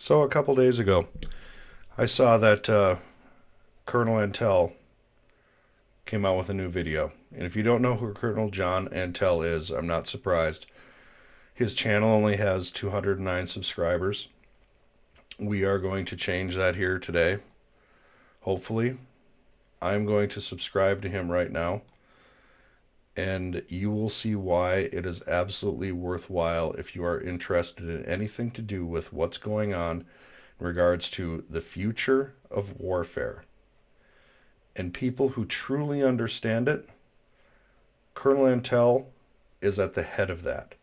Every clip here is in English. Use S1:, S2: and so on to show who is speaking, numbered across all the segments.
S1: So a couple days ago, I saw that Colonel Antal came out with a new video. And if you don't know who Colonel John Antal is, I'm not surprised. His channel only has 209 subscribers. We are going to change that here today. Hopefully, I'm going to subscribe to him right now, and you will see why it is absolutely worthwhile if you are interested in anything to do with what's going on in regards to the future of warfare. And people who truly understand it, Colonel Antal is at the head of that.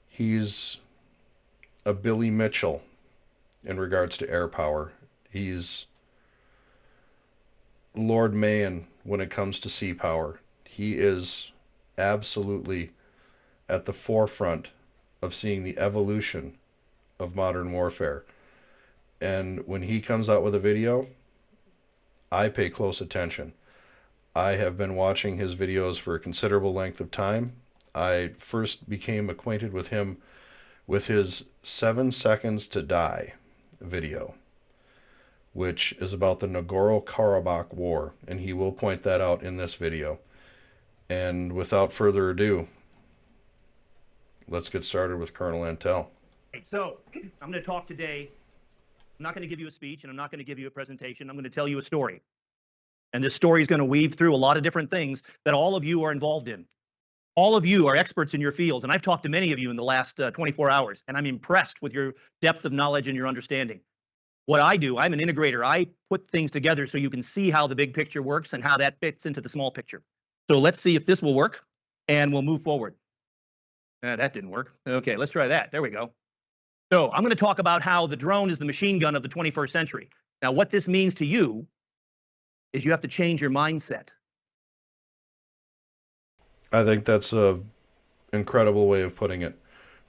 S1: He's a Billy Mitchell in regards to air power. He's Lord Mayon when it comes to sea power. He is absolutely at the forefront of seeing the evolution of modern warfare. And when he comes out with a video, I pay close attention. I have been watching his videos for a considerable length of time. I first became acquainted with him with his 7 Seconds to Die video, which is about the Nagorno-Karabakh War, and he will point that out in this video. And without further ado, let's get started with Colonel Antal.
S2: So I'm going to talk today. I'm not going to give you a speech, and I'm not going to give you a presentation. I'm going to tell you a story. And this story is going to weave through a lot of different things that all of you are involved in. All of you are experts in your fields, and I've talked to many of you in the last 24 hours, and I'm impressed with your depth of knowledge and your understanding. What I do, I'm an integrator. I put things together so you can see how the big picture works and how that fits into the small picture. So let's see if this will work, and we'll move forward. That didn't work. Okay, let's try that. There we go. So I'm going to talk about how the drone is the machine gun of the 21st century. Now, what this means to you is you have to change your mindset.
S1: I think that's an incredible way of putting it.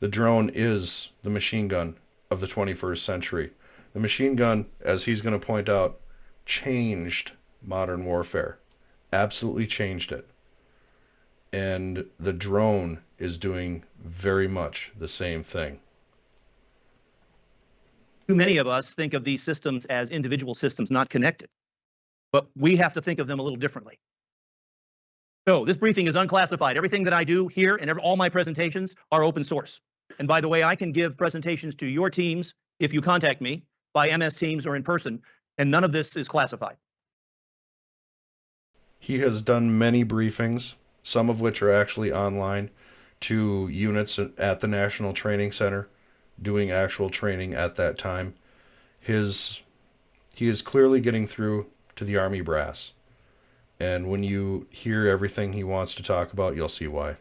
S1: The drone is the machine gun of the 21st century. The machine gun, as he's going to point out, changed modern warfare. Absolutely changed it. And the drone is doing very much the same thing.
S2: Too many of us think of these systems as individual systems not connected, but we have to think of them a little differently. So this briefing is unclassified. Everything that I do here and all my presentations are open source. And by the way, I can give presentations to your teams if you contact me by MS Teams or in person, and none of this is classified.
S1: He has done many briefings, some of which are actually online, to units at the National Training Center, doing actual training at that time. He is clearly getting through to the Army brass. And when you hear everything he wants to talk about, you'll see why.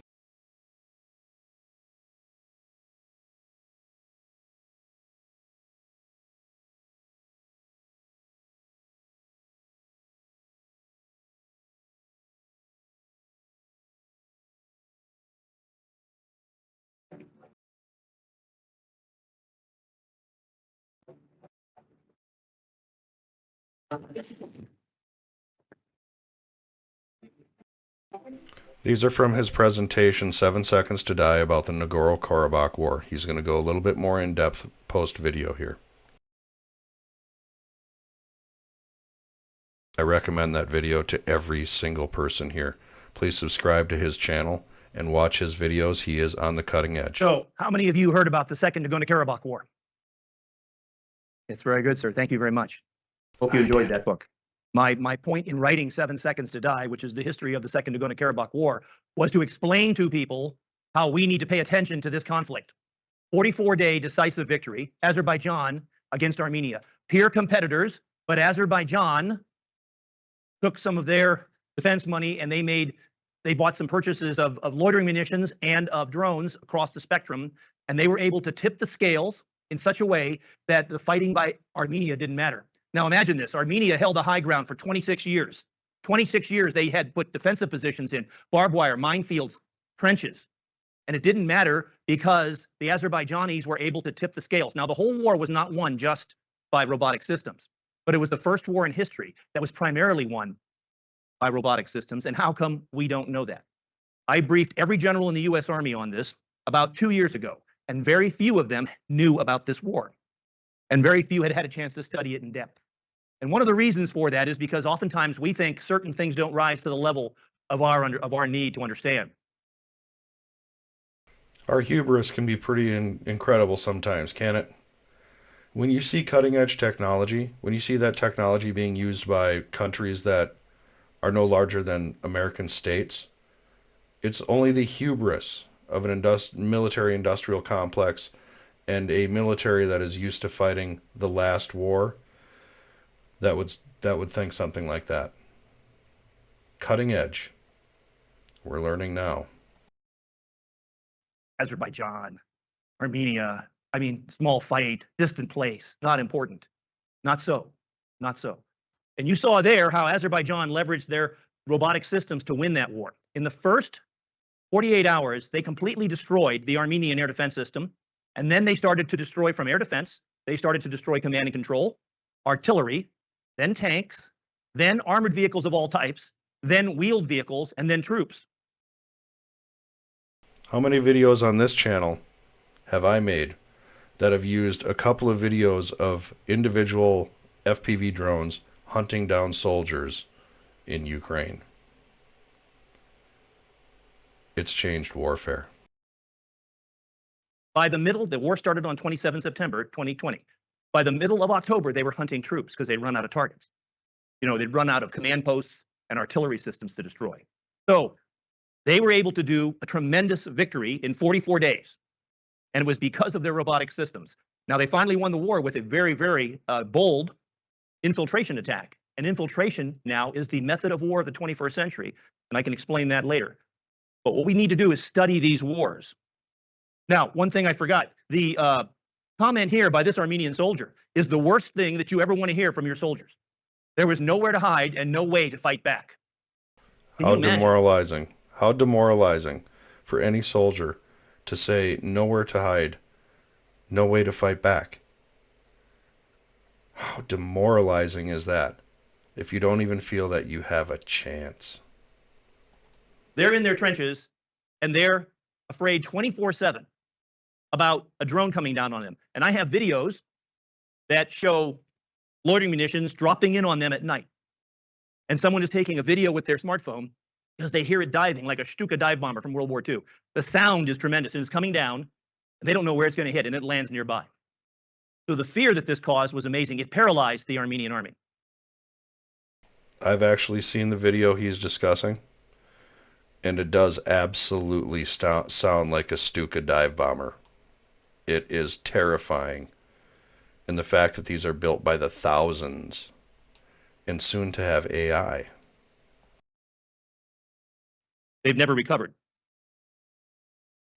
S1: These are from his presentation, 7 Seconds to Die, about the Nagorno-Karabakh War. He's going to go a little bit more in depth post-video here. I recommend that video to every single person here. Please subscribe to his channel and watch his videos. He is on the cutting edge.
S2: So how many of you heard about the Second Nagorno-Karabakh War? It's very good, sir. Thank you very much. Hope you enjoyed that book. My point in writing 7 Seconds to Die, which is the history of the Second Nagorno-Karabakh War, was to explain to people how we need to pay attention to this conflict. 44-day decisive victory, Azerbaijan against Armenia. Peer competitors, but Azerbaijan took some of their defense money and they bought some purchases of loitering munitions and of drones across the spectrum, and they were able to tip the scales in such a way that the fighting by Armenia didn't matter. Now imagine this, Armenia held the high ground for 26 years. 26 years they had put defensive positions in, barbed wire, minefields, trenches. And it didn't matter because the Azerbaijanis were able to tip the scales. Now the whole war was not won just by robotic systems, but it was the first war in history that was primarily won by robotic systems. And how come we don't know that? I briefed every general in the US Army on this about 2 years ago, and very few of them knew about this war. and very few had had a chance to study it in depth. And one of the reasons for that is because oftentimes we think certain things don't rise to the level of our need to understand.
S1: Our hubris can be pretty incredible sometimes, can't it? When you see cutting edge technology, when you see that technology being used by countries that are no larger than American states, it's only the hubris of an military industrial complex and a military that is used to fighting the last war that would think something like that. Cutting edge. We're learning now.
S2: Azerbaijan, Armenia, I mean, small fight, distant place, not important. Not so. Not so. And you saw there how Azerbaijan leveraged their robotic systems to win that war. In the first 48 hours, they completely destroyed the Armenian air defense system. And then they started to destroy from air defense. They started to destroy command and control, artillery, then tanks, then armored vehicles of all types, then wheeled vehicles, and then troops.
S1: How many videos on this channel have I made that have used a couple of videos of individual FPV drones hunting down soldiers in Ukraine? It's changed warfare.
S2: By the middle, the war started on 27 September 2020. By the middle of October, they were hunting troops because they'd run out of targets. You know, they'd run out of command posts and artillery systems to destroy. So they were able to do a tremendous victory in 44 days. And it was because of their robotic systems. Now, they finally won the war with a very, very bold infiltration attack. And infiltration now is the method of war of the 21st century. And I can explain that later. But what we need to do is study these wars. Now, one thing I forgot, the comment here by this Armenian soldier is the worst thing that you ever want to hear from your soldiers. There was nowhere to hide and no way to fight back.
S1: How demoralizing. How demoralizing for any soldier to say nowhere to hide, no way to fight back. How demoralizing is that if you don't even feel that you have a chance?
S2: They're in their trenches and they're afraid 24/7 about a drone coming down on them. And I have videos that show loitering munitions dropping in on them at night. And someone is taking a video with their smartphone because they hear it diving like a Stuka dive bomber from World War II. The sound is tremendous and it's coming down and they don't know where it's going to hit and it lands nearby. So the fear that this caused was amazing. It paralyzed the Armenian army.
S1: I've actually seen the video he's discussing, and it does absolutely sound like a Stuka dive bomber. It is terrifying. And the fact that these are built by the thousands and soon to have AI.
S2: They've never recovered.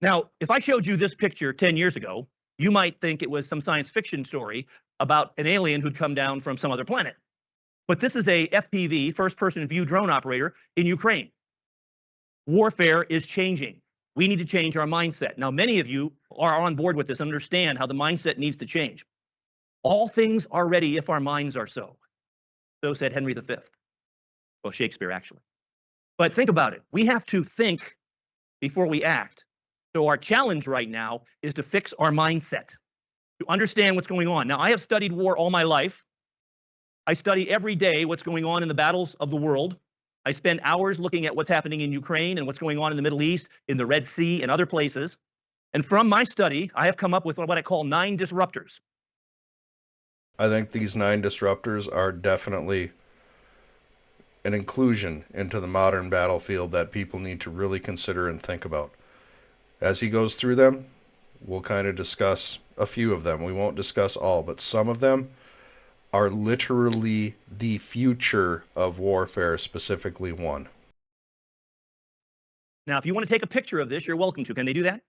S2: Now, if I showed you this picture 10 years ago, you might think it was some science fiction story about an alien who'd come down from some other planet. But this is a FPV, first-person view drone operator in Ukraine. Warfare is changing. We need to change our mindset. Now, many of you are on board with this and understand how the mindset needs to change. All things are ready if our minds are so. So said Henry V. Well, Shakespeare, actually. But think about it. We have to think before we act. So our challenge right now is to fix our mindset, to understand what's going on. Now, I have studied war all my life. I study every day what's going on in the battles of the world. I spend hours looking at what's happening in Ukraine and what's going on in the Middle East, in the Red Sea, and other places. And from my study, I have come up with what I call 9 disruptors.
S1: I think these 9 disruptors are definitely an inclusion into the modern battlefield that people need to really consider and think about. As he goes through them, we'll kind of discuss a few of them. We won't discuss all, but some of them are literally the future of warfare, specifically one.
S2: Now, if you want to take a picture of this, you're welcome to. Can they do that?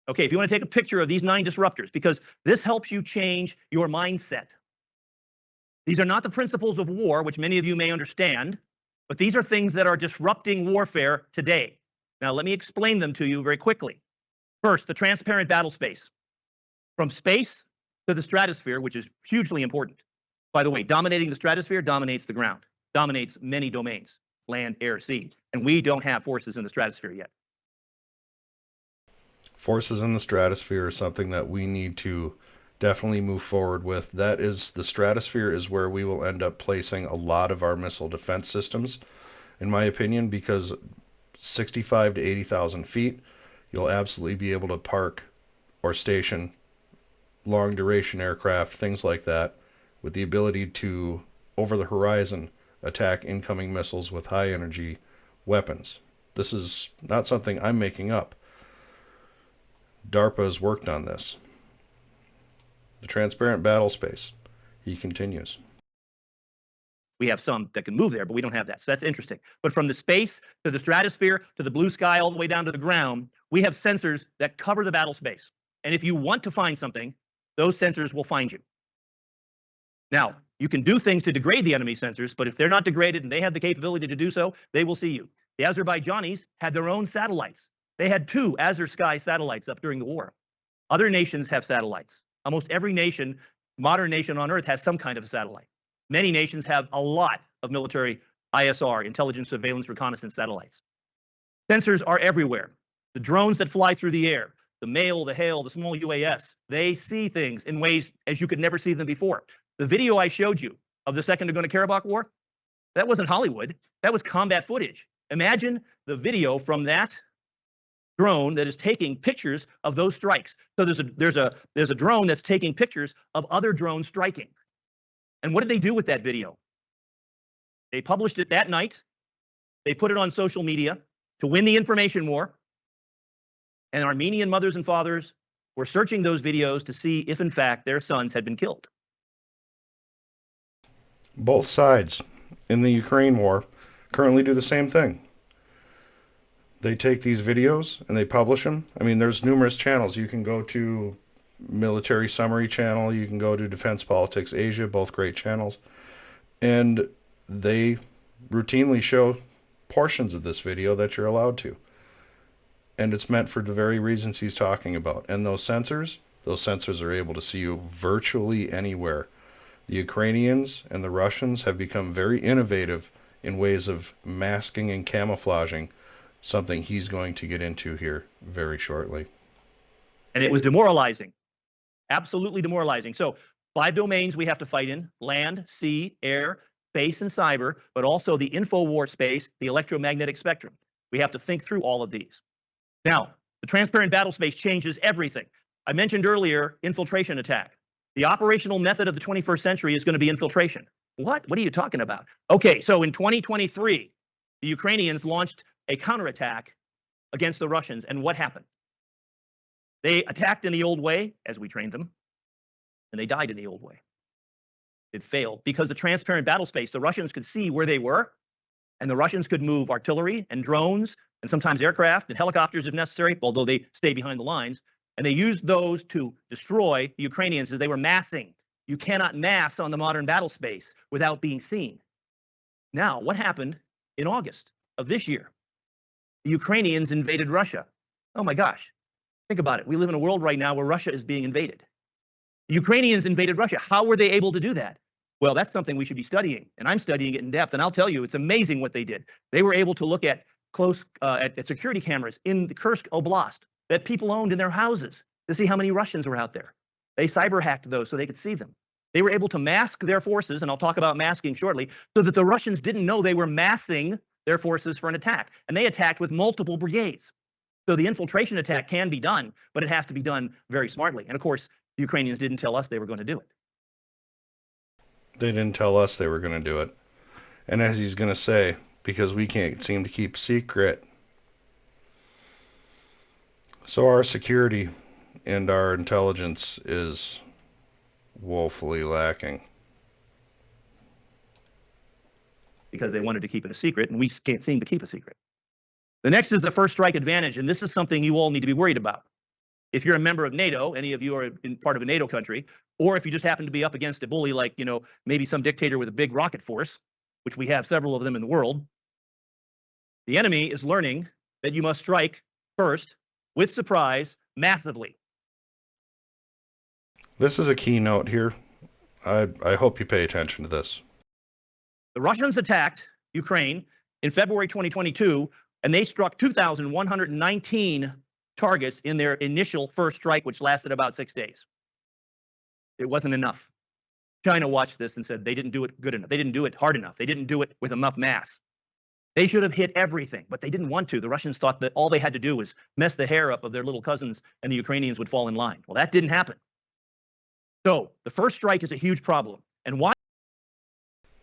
S2: Okay, if you want to take a picture of these 9 disruptors, because this helps you change your mindset. These are not the principles of war, which many of you may understand, but these are things that are disrupting warfare today. Now, let me explain them to you very quickly. First, the transparent battle space. From space to the stratosphere, which is hugely important. By the way, dominating the stratosphere dominates the ground, dominates many domains, land, air, sea. And we don't have forces in the stratosphere yet.
S1: Forces in the stratosphere is something that we need to definitely move forward with. That is, the stratosphere is where we will end up placing a lot of our missile defense systems, in my opinion, because 65 to 80,000 feet, you'll absolutely be able to park or station long duration aircraft, things like that, with the ability to, over the horizon, attack incoming missiles with high energy weapons. This is not something I'm making up. DARPA has worked on this. The transparent battle space. He continues.
S2: We have some that can move there, but we don't have that. So that's interesting. But from the space to the stratosphere to the blue sky all the way down to the ground, we have sensors that cover the battle space. And if you want to find something, those sensors will find you. Now, you can do things to degrade the enemy sensors, but if they're not degraded and they have the capability to do so, they will see you. The Azerbaijanis had their own satellites. They had 2 Azur Sky satellites up during the war. Other nations have satellites. Almost every nation, modern nation on Earth, has some kind of a satellite. Many nations have a lot of military ISR, intelligence, surveillance, reconnaissance satellites. Sensors are everywhere. The drones that fly through the air, the MALE, the HALE, the small UAS, they see things in ways as you could never see them before. The video I showed you of the Second Nagorno-Karabakh War, that wasn't Hollywood. That was combat footage. Imagine the video from that drone that is taking pictures of those strikes. So there's a drone that's taking pictures of other drones striking. And what did they do with that video? They published it that night. They put it on social media to win the information war. And Armenian mothers and fathers were searching those videos to see if, in fact, their sons had been killed.
S1: Both sides in the Ukraine war currently do the same thing. They take these videos and they publish them. I mean, there's numerous channels. You can go to Military Summary Channel, you can go to Defense Politics Asia, both great channels. And they routinely show portions of this video that you're allowed to. And it's meant for the very reasons he's talking about. And those sensors are able to see you virtually anywhere. The Ukrainians and the Russians have become very innovative in ways of masking and camouflaging, something he's going to get into here very shortly.
S2: And it was demoralizing, absolutely demoralizing. So 5 domains we have to fight in: land, sea, air, space, and cyber, but also the info-war space, the electromagnetic spectrum. We have to think through all of these. Now, the transparent battle space changes everything. I mentioned earlier infiltration attack. The operational method of the 21st century is going to be infiltration. What? What are you talking about? Okay, so in 2023, the Ukrainians launched a counterattack against the Russians. And what happened? They attacked in the old way, as we trained them, and they died in the old way. It failed because the transparent battle space, the Russians could see where they were, and the Russians could move artillery and drones and sometimes aircraft and helicopters if necessary, although they stay behind the lines. And they used those to destroy the Ukrainians as they were massing. You cannot mass on the modern battle space without being seen. Now, what happened in August of this year? The Ukrainians invaded Russia. Oh my gosh. Think about it. We live in a world right now where Russia is being invaded. The Ukrainians invaded Russia. How were they able to do that? Well, that's something we should be studying, and I'm studying it in depth, and I'll tell you, it's amazing what they did. They were able to look at close at security cameras in the Kursk Oblast that people owned in their houses to see how many Russians were out there. They cyber hacked those so they could see them. They were able to mask their forces, and I'll talk about masking shortly, so that the Russians didn't know they were massing their forces for an attack. And they attacked with multiple brigades. So the infiltration attack can be done, but it has to be done very smartly. And of course, the Ukrainians didn't tell us they were going to do it.
S1: They didn't tell us they were going to do it. And as he's going to say, because we can't seem to keep secret. So our security and our intelligence is woefully lacking.
S2: Because they wanted to keep it a secret, and we can't seem to keep a secret. The next is the first strike advantage, and this is something you all need to be worried about. If you're a member of NATO, any of you are in part of a NATO country, or if you just happen to be up against a bully like, maybe some dictator with a big rocket force, which we have several of them in the world, the enemy is learning that you must strike first, with surprise, massively.
S1: This is a key note here. I hope you pay attention to this.
S2: The Russians attacked Ukraine in February 2022, and they struck 2,119 targets in their initial first strike, which lasted about 6 days. It wasn't enough. China watched this and said they didn't do it good enough. They didn't do it hard enough. They didn't do it with enough mass. They should have hit everything, but they didn't want to. The Russians thought that all they had to do was mess the hair up of their little cousins and the Ukrainians would fall in line. Well, that didn't happen. So the first strike is a huge problem. And why?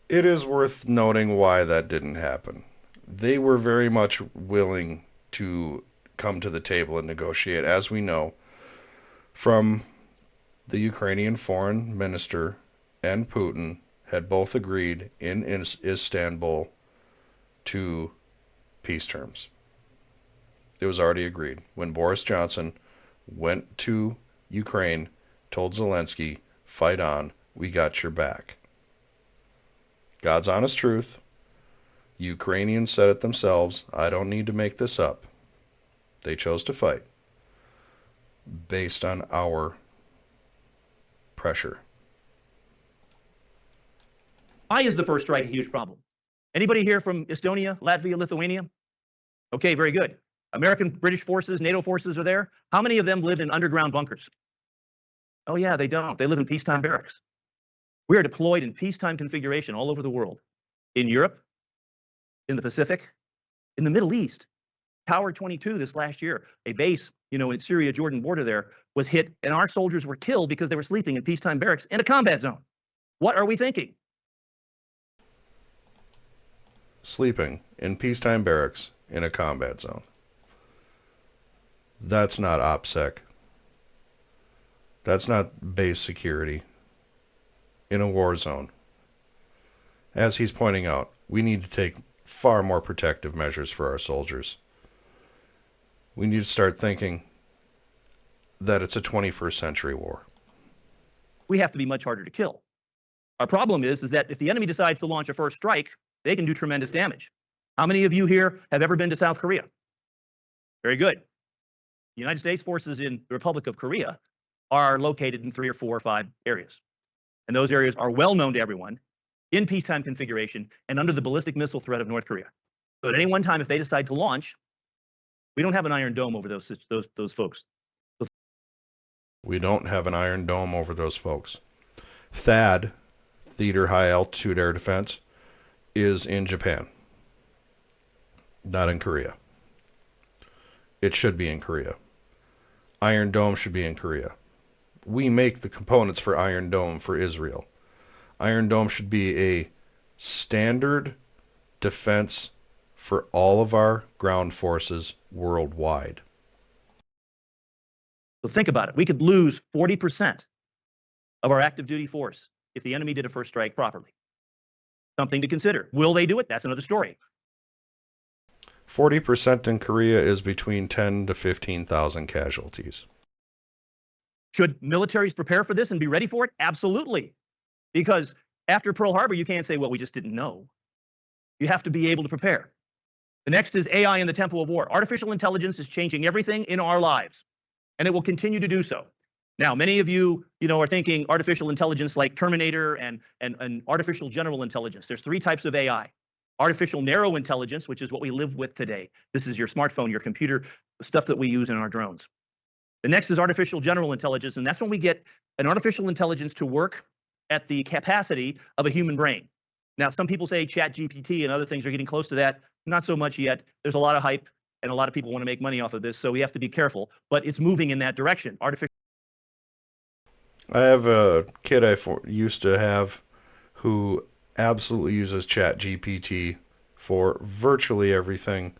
S1: It is worth noting why that didn't happen. They were very much willing to come to the table and negotiate, as we know from the Ukrainian foreign minister and Putin had both agreed in Istanbul to peace terms. It was already agreed. When Boris Johnson went to Ukraine, told Zelensky, fight on, we got your back. God's honest truth. Ukrainians said it themselves. I don't need to make this up. They chose to fight based on our pressure.
S2: Why is the first strike a huge problem? Anybody here from Estonia, Latvia, Lithuania? Okay, very good. American, British forces, NATO forces are there. How many of them live in underground bunkers? Oh yeah, they don't. They live in peacetime barracks. We are deployed in peacetime configuration all over the world. In Europe, in the Pacific, in the Middle East. Tower 22 this last year, a base, in Syria-Jordan border there, was hit and our soldiers were killed because they were sleeping in peacetime barracks in a combat zone. What are we thinking?
S1: Sleeping in peacetime barracks in a combat zone. That's not OPSEC. That's not base security in a war zone. As he's pointing out, we need to take far more protective measures for our soldiers. We need to start thinking that it's a 21st century war.
S2: We have to be much harder to kill. Our problem is that if the enemy decides to launch a first strike, they can do tremendous damage. How many of you here have ever been to South Korea? Very good. The United States forces in the Republic of Korea are located in 3 or 4 or 5 areas. And those areas are well known to everyone in peacetime configuration and under the ballistic missile threat of North Korea. So at any one time, if they decide to launch, we don't have an iron dome over those folks.
S1: We don't have an iron dome over those folks. THAAD, Theater High Altitude Air Defense, is in Japan, not in Korea. It should be in Korea. Iron Dome should be in Korea. We make the components for Iron Dome for Israel. Iron Dome should be a standard defense for all of our ground forces worldwide.
S2: So think about it. We could lose 40% of our active duty force if the enemy did a first strike properly. Something to consider. Will they do it? That's another story.
S1: 40% in Korea is between 10 to 15,000 casualties.
S2: Should militaries prepare for this and be ready for it? Absolutely. Because after Pearl Harbor, you can't say, well, we just didn't know. You have to be able to prepare. The next is AI in the tempo of war. Artificial intelligence is changing everything in our lives, and it will continue to do so. Now, many of you, are thinking artificial intelligence like Terminator and artificial general intelligence. There's 3 types of AI. Artificial narrow intelligence, which is what we live with today. This is your smartphone, your computer, the stuff that we use in our drones. The next is artificial general intelligence, and that's when we get an artificial intelligence to work at the capacity of a human brain. Now, some people say ChatGPT and other things are getting close to that. Not so much yet. There's a lot of hype, and a lot of people want to make money off of this, so we have to be careful. But it's moving in that direction.
S1: I have a kid I used to have who absolutely uses ChatGPT for virtually everything.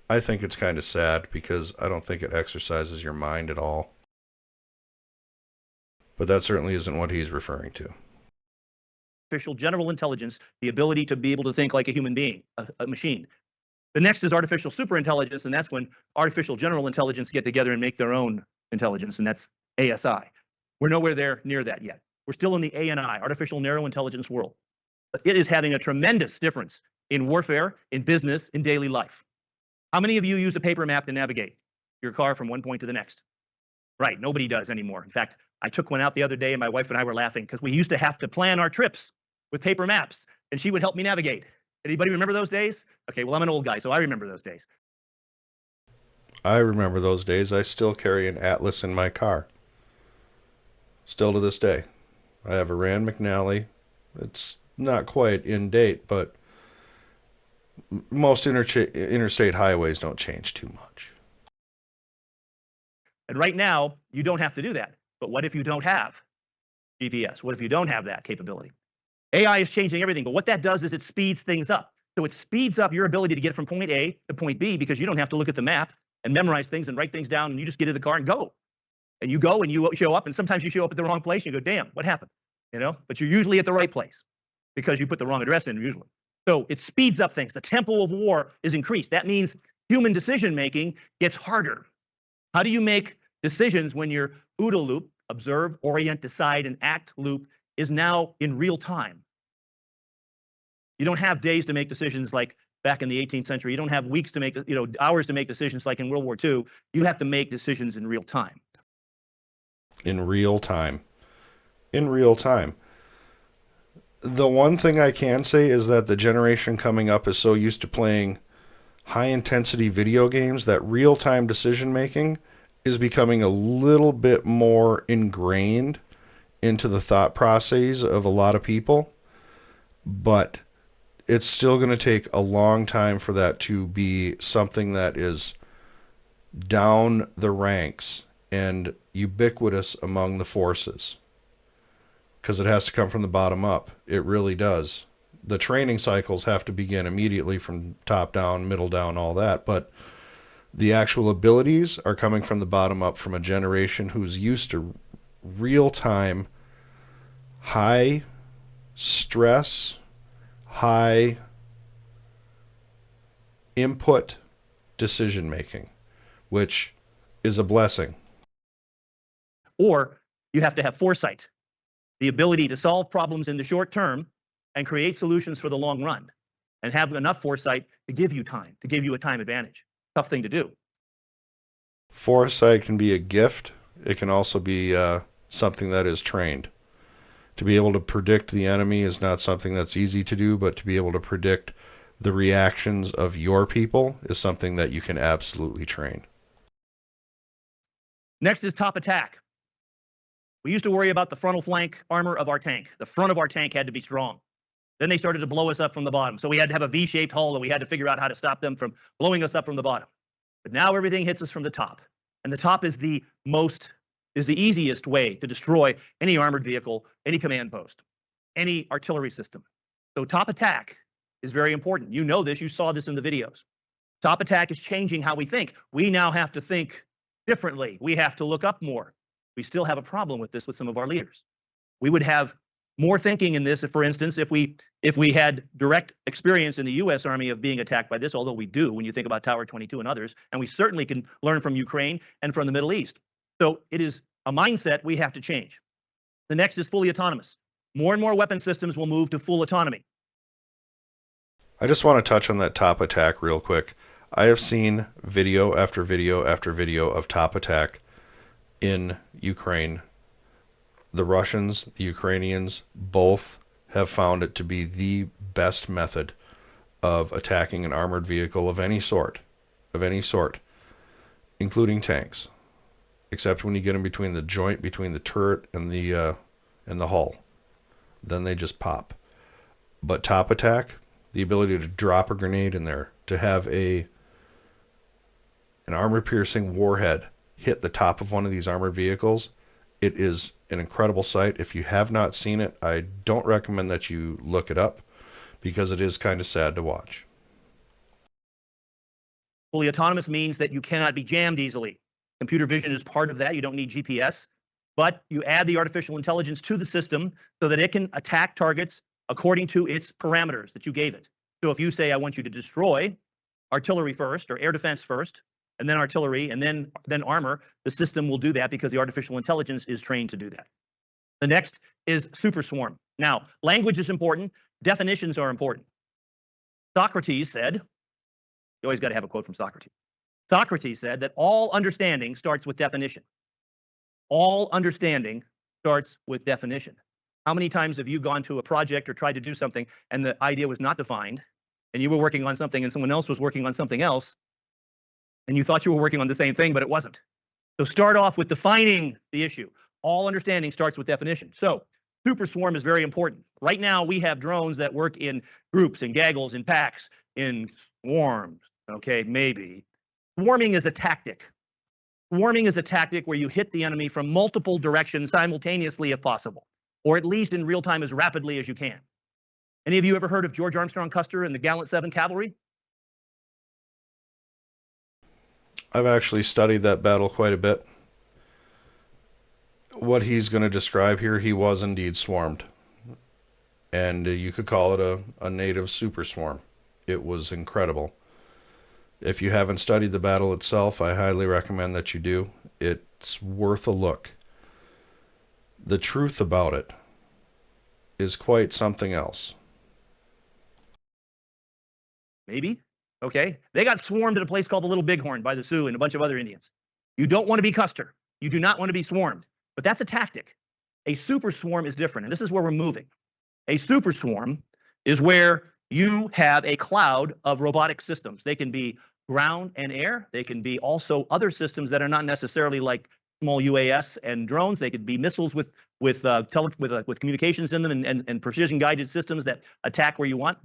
S1: I think it's kind of sad because I don't think it exercises your mind at all. But that certainly isn't what he's referring to.
S2: Artificial general intelligence, the ability to be able to think like a human being, a machine. The next is artificial superintelligence, and that's when artificial general intelligence get together and make their own intelligence, and that's ASI. We're nowhere near that yet. We're still in the ANI, artificial narrow intelligence world. But it is having a tremendous difference in warfare, in business, in daily life. How many of you use a paper map to navigate your car from one point to the next? Right, nobody does anymore. In fact, I took one out the other day and my wife and I were laughing because we used to have to plan our trips with paper maps and she would help me navigate. Anybody remember those days? Okay, well, I'm an old guy, so I remember those days.
S1: I remember those days. I still carry an atlas in my car. Still to this day. I have a Rand McNally. It's not quite in date, but most interstate highways don't change too much.
S2: And right now, you don't have to do that. But what if you don't have GPS? What if you don't have that capability? AI is changing everything, but what that does is it speeds things up. So it speeds up your ability to get from point A to point B because you don't have to look at the map and memorize things and write things down, and you just get in the car and go. And you go and you show up, and sometimes you show up at the wrong place and you go, damn, what happened? You know, but you're usually at the right place because you put the wrong address in usually. So it speeds up things. The tempo of war is increased. That means human decision making gets harder. How do you make decisions when your OODA loop, observe, orient, decide, and act loop, is now in real time? You don't have days to make decisions like back in the 18th century. You don't have weeks to make, hours to make decisions like in World War II. You have to make decisions in real time.
S1: In real time. In real time. The one thing I can say is that the generation coming up is so used to playing high-intensity video games that real-time decision-making is becoming a little bit more ingrained into the thought processes of a lot of people. But it's still going to take a long time for that to be something that is down the ranks and ubiquitous among the forces. Because it has to come from the bottom up. It really does. The training cycles have to begin immediately from top down, middle down, all that. But the actual abilities are coming from the bottom up from a generation who's used to real-time, high stress, high input decision making, which is a blessing.
S2: Or you have to have foresight, the ability to solve problems in the short term and create solutions for the long run, and have enough foresight to give you time, to give you a time advantage. Tough thing to do.
S1: Foresight can be a gift. It can also be something that is trained. To be able to predict the enemy is not something that's easy to do, but to be able to predict the reactions of your people is something that you can absolutely train.
S2: Next is top attack. We used to worry about the frontal flank armor of our tank. The front of our tank had to be strong. Then they started to blow us up from the bottom. So we had to have a V-shaped hull, and we had to figure out how to stop them from blowing us up from the bottom. But now everything hits us from the top. And the top is the easiest way to destroy any armored vehicle, any command post, any artillery system. So top attack is very important. You know this, you saw this in the videos. Top attack is changing how we think. We now have to think differently. We have to look up more. We still have a problem with this with some of our leaders. We would have more thinking in this, if, for instance, if we had direct experience in the U.S. Army of being attacked by this, although we do when you think about Tower 22 and others, and we certainly can learn from Ukraine and from the Middle East. So it is a mindset we have to change. The next is fully autonomous. More and more weapon systems will move to full autonomy.
S1: I just want to touch on that top attack real quick. I have seen video after video after video of top attack in Ukraine. The Russians, the Ukrainians, both have found it to be the best method of attacking an armored vehicle of any sort, including tanks, except when you get them between the joint between the turret and the hull. Then they just pop. But top attack, the ability to drop a grenade in there, to have an armor-piercing warhead hit the top of one of these armored vehicles, it is an incredible sight. If you have not seen it, I don't recommend that you look it up because it is kind of sad to watch.
S2: Fully autonomous means that you cannot be jammed easily. Computer vision is part of that. You don't need GPS, but you add the artificial intelligence to the system so that it can attack targets according to its parameters that you gave it. So if you say, I want you to destroy artillery first or air defense first, and then artillery, and then armor, the system will do that because the artificial intelligence is trained to do that. The next is super swarm. Now, language is important. Definitions are important. Socrates said, you always got to have a quote from Socrates. Socrates said that all understanding starts with definition. All understanding starts with definition. How many times have you gone to a project or tried to do something and the idea was not defined, and you were working on something and someone else was working on something else, and you thought you were working on the same thing, but it wasn't? So start off with defining the issue. All understanding starts with definition. So Super swarm is very important. Right now, we have drones that work in groups, in gaggles, in packs, in swarms. Okay, maybe. Swarming is a tactic. Swarming is a tactic where you hit the enemy from multiple directions simultaneously if possible, or at least in real time as rapidly as you can. Any of you ever heard of George Armstrong Custer and the Gallant 7 Cavalry?
S1: I've actually studied that battle quite a bit. What he's going to describe here, he was indeed swarmed. And you could call it a native super swarm. It was incredible. If you haven't studied the battle itself, I highly recommend that you do. It's worth a look. The truth about it is quite something else.
S2: Maybe. Okay. They got swarmed at a place called the Little Bighorn by the Sioux and a bunch of other Indians. You don't want to be Custer. You do not want to be swarmed. But that's a tactic. A super swarm is different. And this is where we're moving. A super swarm is where you have a cloud of robotic systems. They can be ground and air. They can be also other systems that are not necessarily like small UAS and drones. They could be missiles with communications in them and precision guided systems that attack where you want.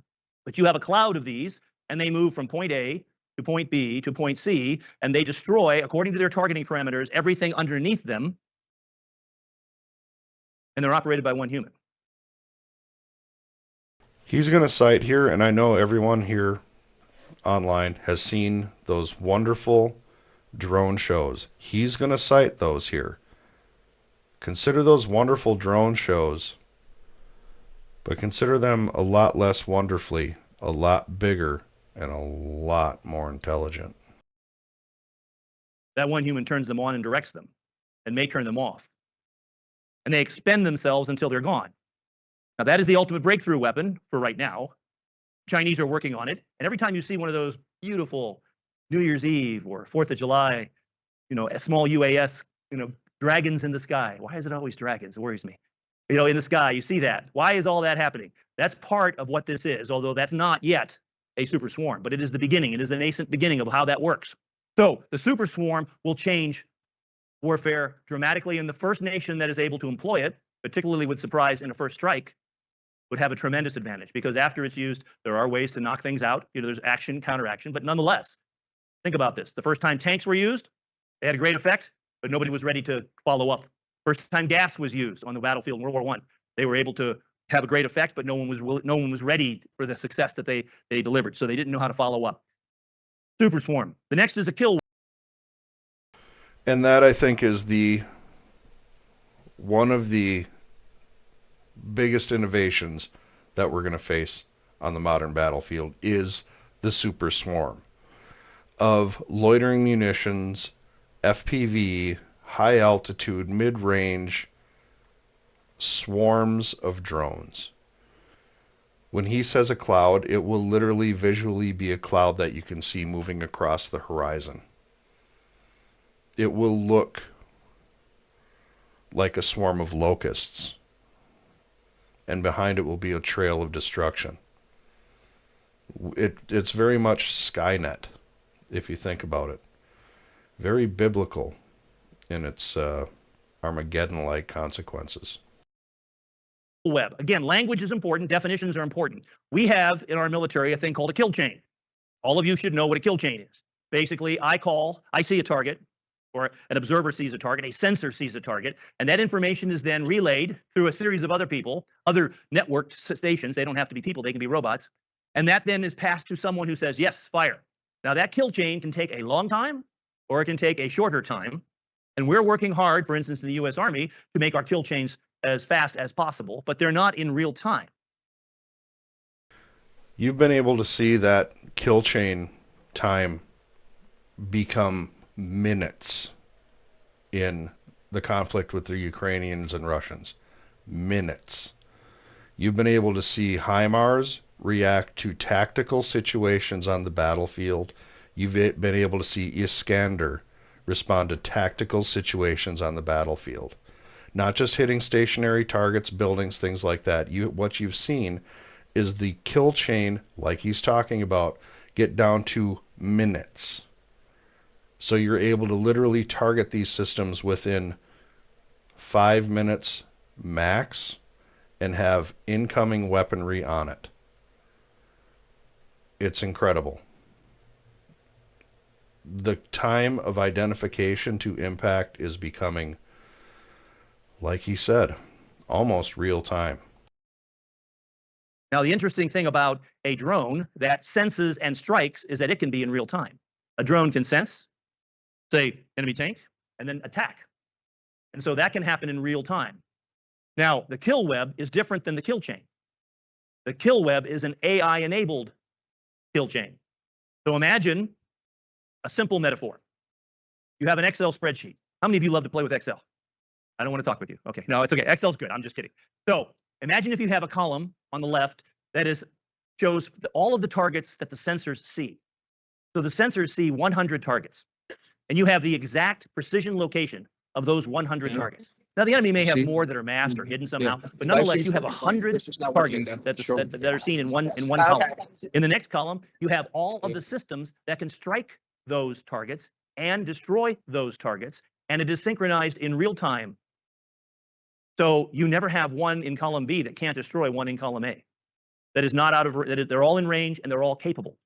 S2: But you have a cloud of these, and they move from point A to point B to point C, and they destroy, according to their targeting parameters, everything underneath them. And they're operated by one human.
S1: He's going to cite here, and I know everyone here online has seen those wonderful drone shows. He's going to cite those here. Consider those wonderful drone shows, but consider them a lot less wonderfully, a lot bigger, and a lot more intelligent.
S2: That one human turns them on and directs them, and may turn them off. And they expend themselves until they're gone. Now, that is the ultimate breakthrough weapon for right now. Chinese are working on it. And every time you see one of those beautiful New Year's Eve or 4th of July, a small UAS, dragons in the sky. Why is it always dragons? It worries me. In the sky, you see that. Why is all that happening? That's part of what this is, although that's not yet a super swarm, but it is the beginning. It is the nascent beginning of how that works. So the super swarm will change warfare dramatically, and the first nation that is able to employ it, particularly with surprise in a first strike, would have a tremendous advantage, because after it's used, there are ways to knock things out. There's action, counteraction, but nonetheless, think about this. The first time tanks were used, they had a great effect, but nobody was ready to follow up. First time gas was used on the battlefield in World War I, they were able to have a great effect, but no one was ready for the success that they delivered, so they didn't know how to follow up. Super swarm. The next is a kill.
S1: And that, I think, is one of the biggest innovations that we're going to face on the modern battlefield is the super swarm of loitering munitions, FPV, high altitude, mid-range swarms of drones. When he says a cloud, it will literally visually be a cloud that you can see moving across the horizon. It will look like a swarm of locusts, and behind it will be a trail of destruction. It's very much Skynet, if you think about it. Very biblical in its Armageddon-like consequences.
S2: Web. Again, language is important. Definitions are important. We have in our military a thing called a kill chain. All of you should know what a kill chain is. Basically, I see a target, or an observer sees a target, a sensor sees a target, and that information is then relayed through a series of other people, other networked stations. They don't have to be people, they can be robots. And that then is passed to someone who says, yes, fire. Now that kill chain can take a long time, or it can take a shorter time. And we're working hard, for instance, in the US Army, to make our kill chains as fast as possible, but they're not in real time.
S1: You've been able to see that kill chain time become minutes in the conflict with the Ukrainians and Russians. Minutes. You've been able to see HIMARS react to tactical situations on the battlefield. You've been able to see Iskander respond to tactical situations on the battlefield. Not just hitting stationary targets, buildings, things like that. What you've seen is the kill chain, like he's talking about, get down to minutes. So you're able to literally target these systems within 5 minutes max, and have incoming weaponry on it. It's incredible. The time of identification to impact is becoming, like he said, almost real time.
S2: Now, the interesting thing about a drone that senses and strikes is that it can be in real time. A drone can sense, say, enemy tank, and then attack. And so that can happen in real time. Now, the kill web is different than the kill chain. The kill web is an AI-enabled kill chain. So imagine a simple metaphor. You have an Excel spreadsheet. How many of you love to play with Excel? I don't want to talk with you. Okay, no, it's okay. Excel's good. I'm just kidding. So imagine if you have a column on the left that shows all of the targets that the sensors see. So the sensors see 100 targets, and you have the exact precision location of those 100 targets. Now, the enemy may have more that are masked or hidden somehow, but nonetheless, you have 100 targets that are seen in one column. In the next column, you have all of the systems that can strike those targets and destroy those targets, and it is synchronized in real time. So you never have one in column B that can't destroy one in column A. That is not out of, they're all in range and they're all capable.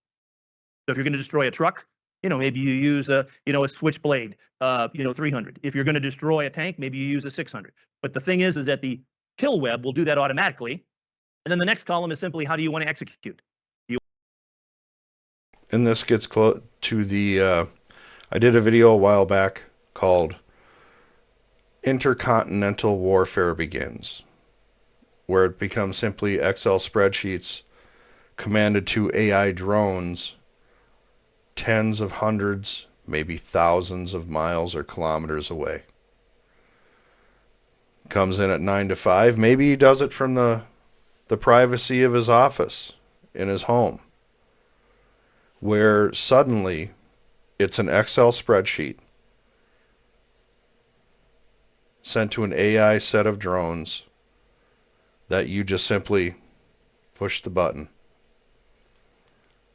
S2: So if you're going to destroy a truck, maybe you use a switchblade, 300. If you're going to destroy a tank, maybe you use a 600. But the thing is that the kill web will do that automatically. And then the next column is simply, how do you want to execute?
S1: And this gets close to the, I did a video a while back called Intercontinental Warfare Begins, where it becomes simply Excel spreadsheets commanded to AI drones tens of hundreds, maybe thousands of miles or kilometers away. Comes in at 9 to 5. Maybe he does it from the privacy of his office in his home, where suddenly it's an Excel spreadsheet sent to an AI set of drones that you just simply push the button.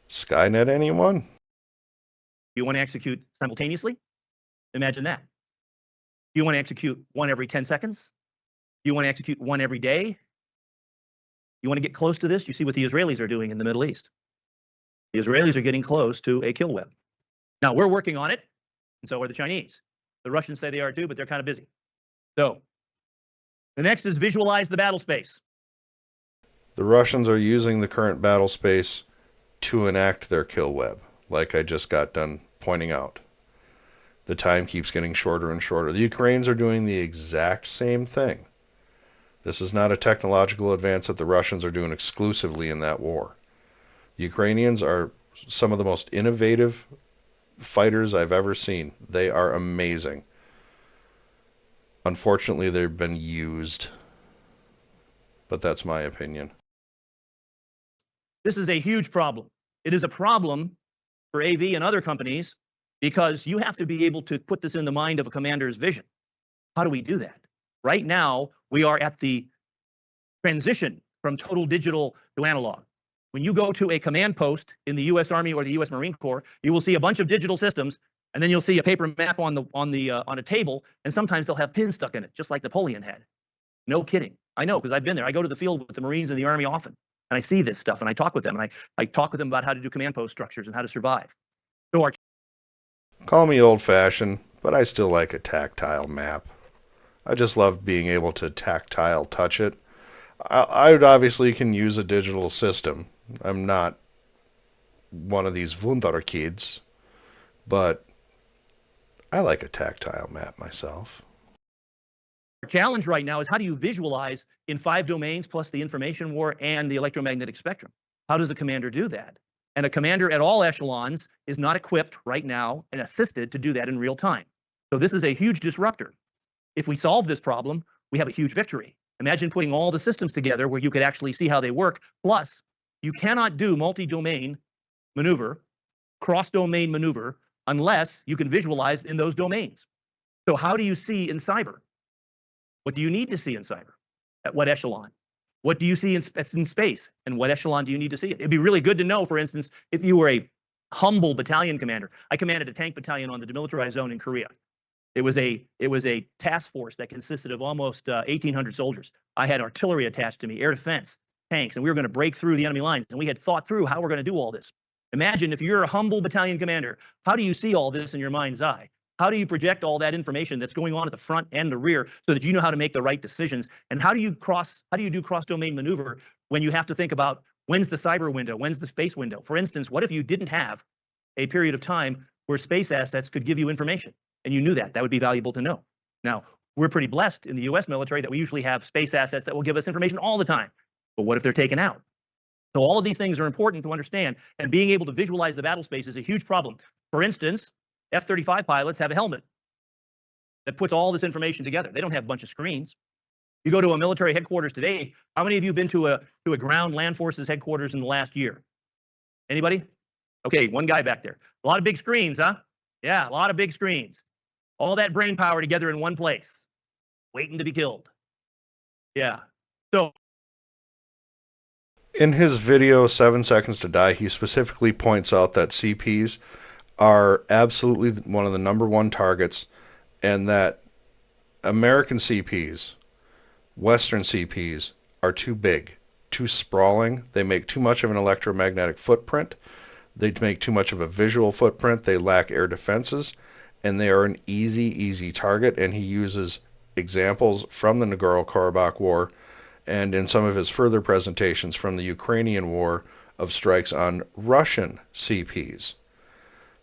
S1: Skynet, anyone?
S2: You want to execute simultaneously? Imagine that. You want to execute one every 10 seconds? You want to execute one every day? You want to get close to this? You see what the Israelis are doing in the Middle East. The Israelis are getting close to a kill web. Now, we're working on it, and so are the Chinese. The Russians say they are too, but they're kind of busy. So the next is visualize the battle space.
S1: The Russians are using the current battle space to enact their kill web, like I just got done pointing out. The time keeps getting shorter and shorter. The Ukrainians are doing the exact same thing. This is not a technological advance that the Russians are doing exclusively in that war. The Ukrainians are some of the most innovative fighters I've ever seen. They are amazing. Unfortunately, they've been used, but that's my opinion.
S2: This is a huge problem. It is a problem for AV and other companies because you have to be able to put this in the mind of a commander's vision. How do we do that? Right now, we are at the transition from total digital to analog. When you go to a command post in the U.S. Army or the U.S. Marine Corps, you will see a bunch of digital systems, and then you'll see a paper map on a table, and sometimes they'll have pins stuck in it, just like Napoleon had. No kidding. I know, because I've been there. I go to the field with the Marines and the Army often, and I see this stuff, and I talk with them, and I talk with them about how to do command post structures and how to survive. So
S1: Call me old-fashioned, but I still like a tactile map. I just love being able to tactile touch it. I obviously can use a digital system. I'm not one of these Wunderkids, but I like a tactile map myself.
S2: our challenge right now is, how do you visualize in 5 domains plus the information war and the electromagnetic spectrum? How does a commander do that? And a commander at all echelons is not equipped right now and assisted to do that in real time. So this is a huge disruptor. If we solve this problem, we have a huge victory. Imagine putting all the systems together where you could actually see how they work. Plus, you cannot do multi-domain maneuver, cross-domain maneuver, unless you can visualize in those domains. So how do you see in cyber? What do you need to see in cyber? At what echelon? What do you see in space? And what echelon do you need to see it? It'd be really good to know, for instance, if you were a humble battalion commander. I commanded a tank battalion on the demilitarized zone in Korea. It was a task force that consisted of almost 1,800 soldiers. I had artillery attached to me, air defense, tanks, and we were going to break through the enemy lines. And we had thought through how we're going to do all this. Imagine if you're a humble battalion commander, how do you see all this in your mind's eye? How do you project all that information that's going on at the front and the rear so that you know how to make the right decisions? And how do you do cross-domain maneuver when you have to think about when's the cyber window, when's the space window? For instance, what if you didn't have a period of time where space assets could give you information and you knew that? That would be valuable to know. Now, we're pretty blessed in the US military that we usually have space assets that will give us information all the time. But what if they're taken out? So all of these things are important to understand, and being able to visualize the battle space is a huge problem. For instance, F-35 pilots have a helmet that puts all this information together. They don't have a bunch of screens. You go to a military headquarters today, how many of you have been to a ground land forces headquarters in the last year? Anybody? Okay, one guy back there. A lot of big screens, huh? Yeah, a lot of big screens. All that brain power together in one place, waiting to be killed. Yeah. So
S1: in his video, 7 Seconds to Die, he specifically points out that CPs are absolutely one of the #1 targets, and that American CPs, Western CPs, are too big, too sprawling. They make too much of an electromagnetic footprint. They make too much of a visual footprint. They lack air defenses, and they are an easy target. And he uses examples from the Nagorno-Karabakh War and in some of his further presentations from the Ukrainian War of strikes on Russian CPs.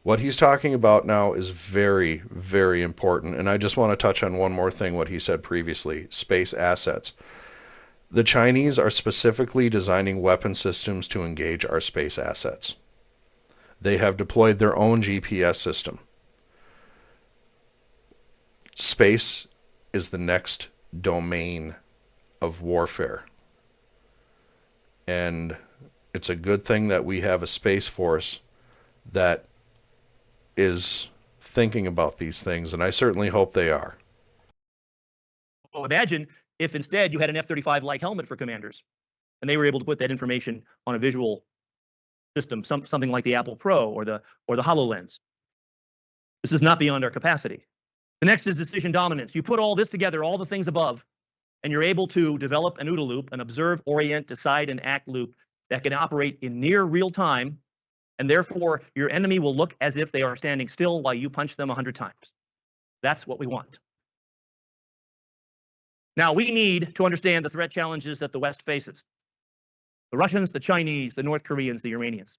S1: What he's talking about now is very, very important, and I just want to touch on one more thing, what he said previously, space assets. The Chinese are specifically designing weapon systems to engage our space assets. They have deployed their own GPS system. Space is the next domain of warfare. And it's a good thing that we have a space force that is thinking about these things, and I certainly hope they are.
S2: well, imagine if instead you had an F-35-like helmet for commanders, and they were able to put that information on a visual system, something like the Apple Pro or the HoloLens. This is not beyond our capacity. The next is decision dominance. You put all this together, all the things above, and you're able to develop an OODA loop, an observe, orient, decide, and act loop that can operate in near real time, and therefore your enemy will look as if they are standing still while you punch them 100 times. That's what we want. Now, we need to understand the threat challenges that the West faces. The Russians, the Chinese, the North Koreans, the Iranians.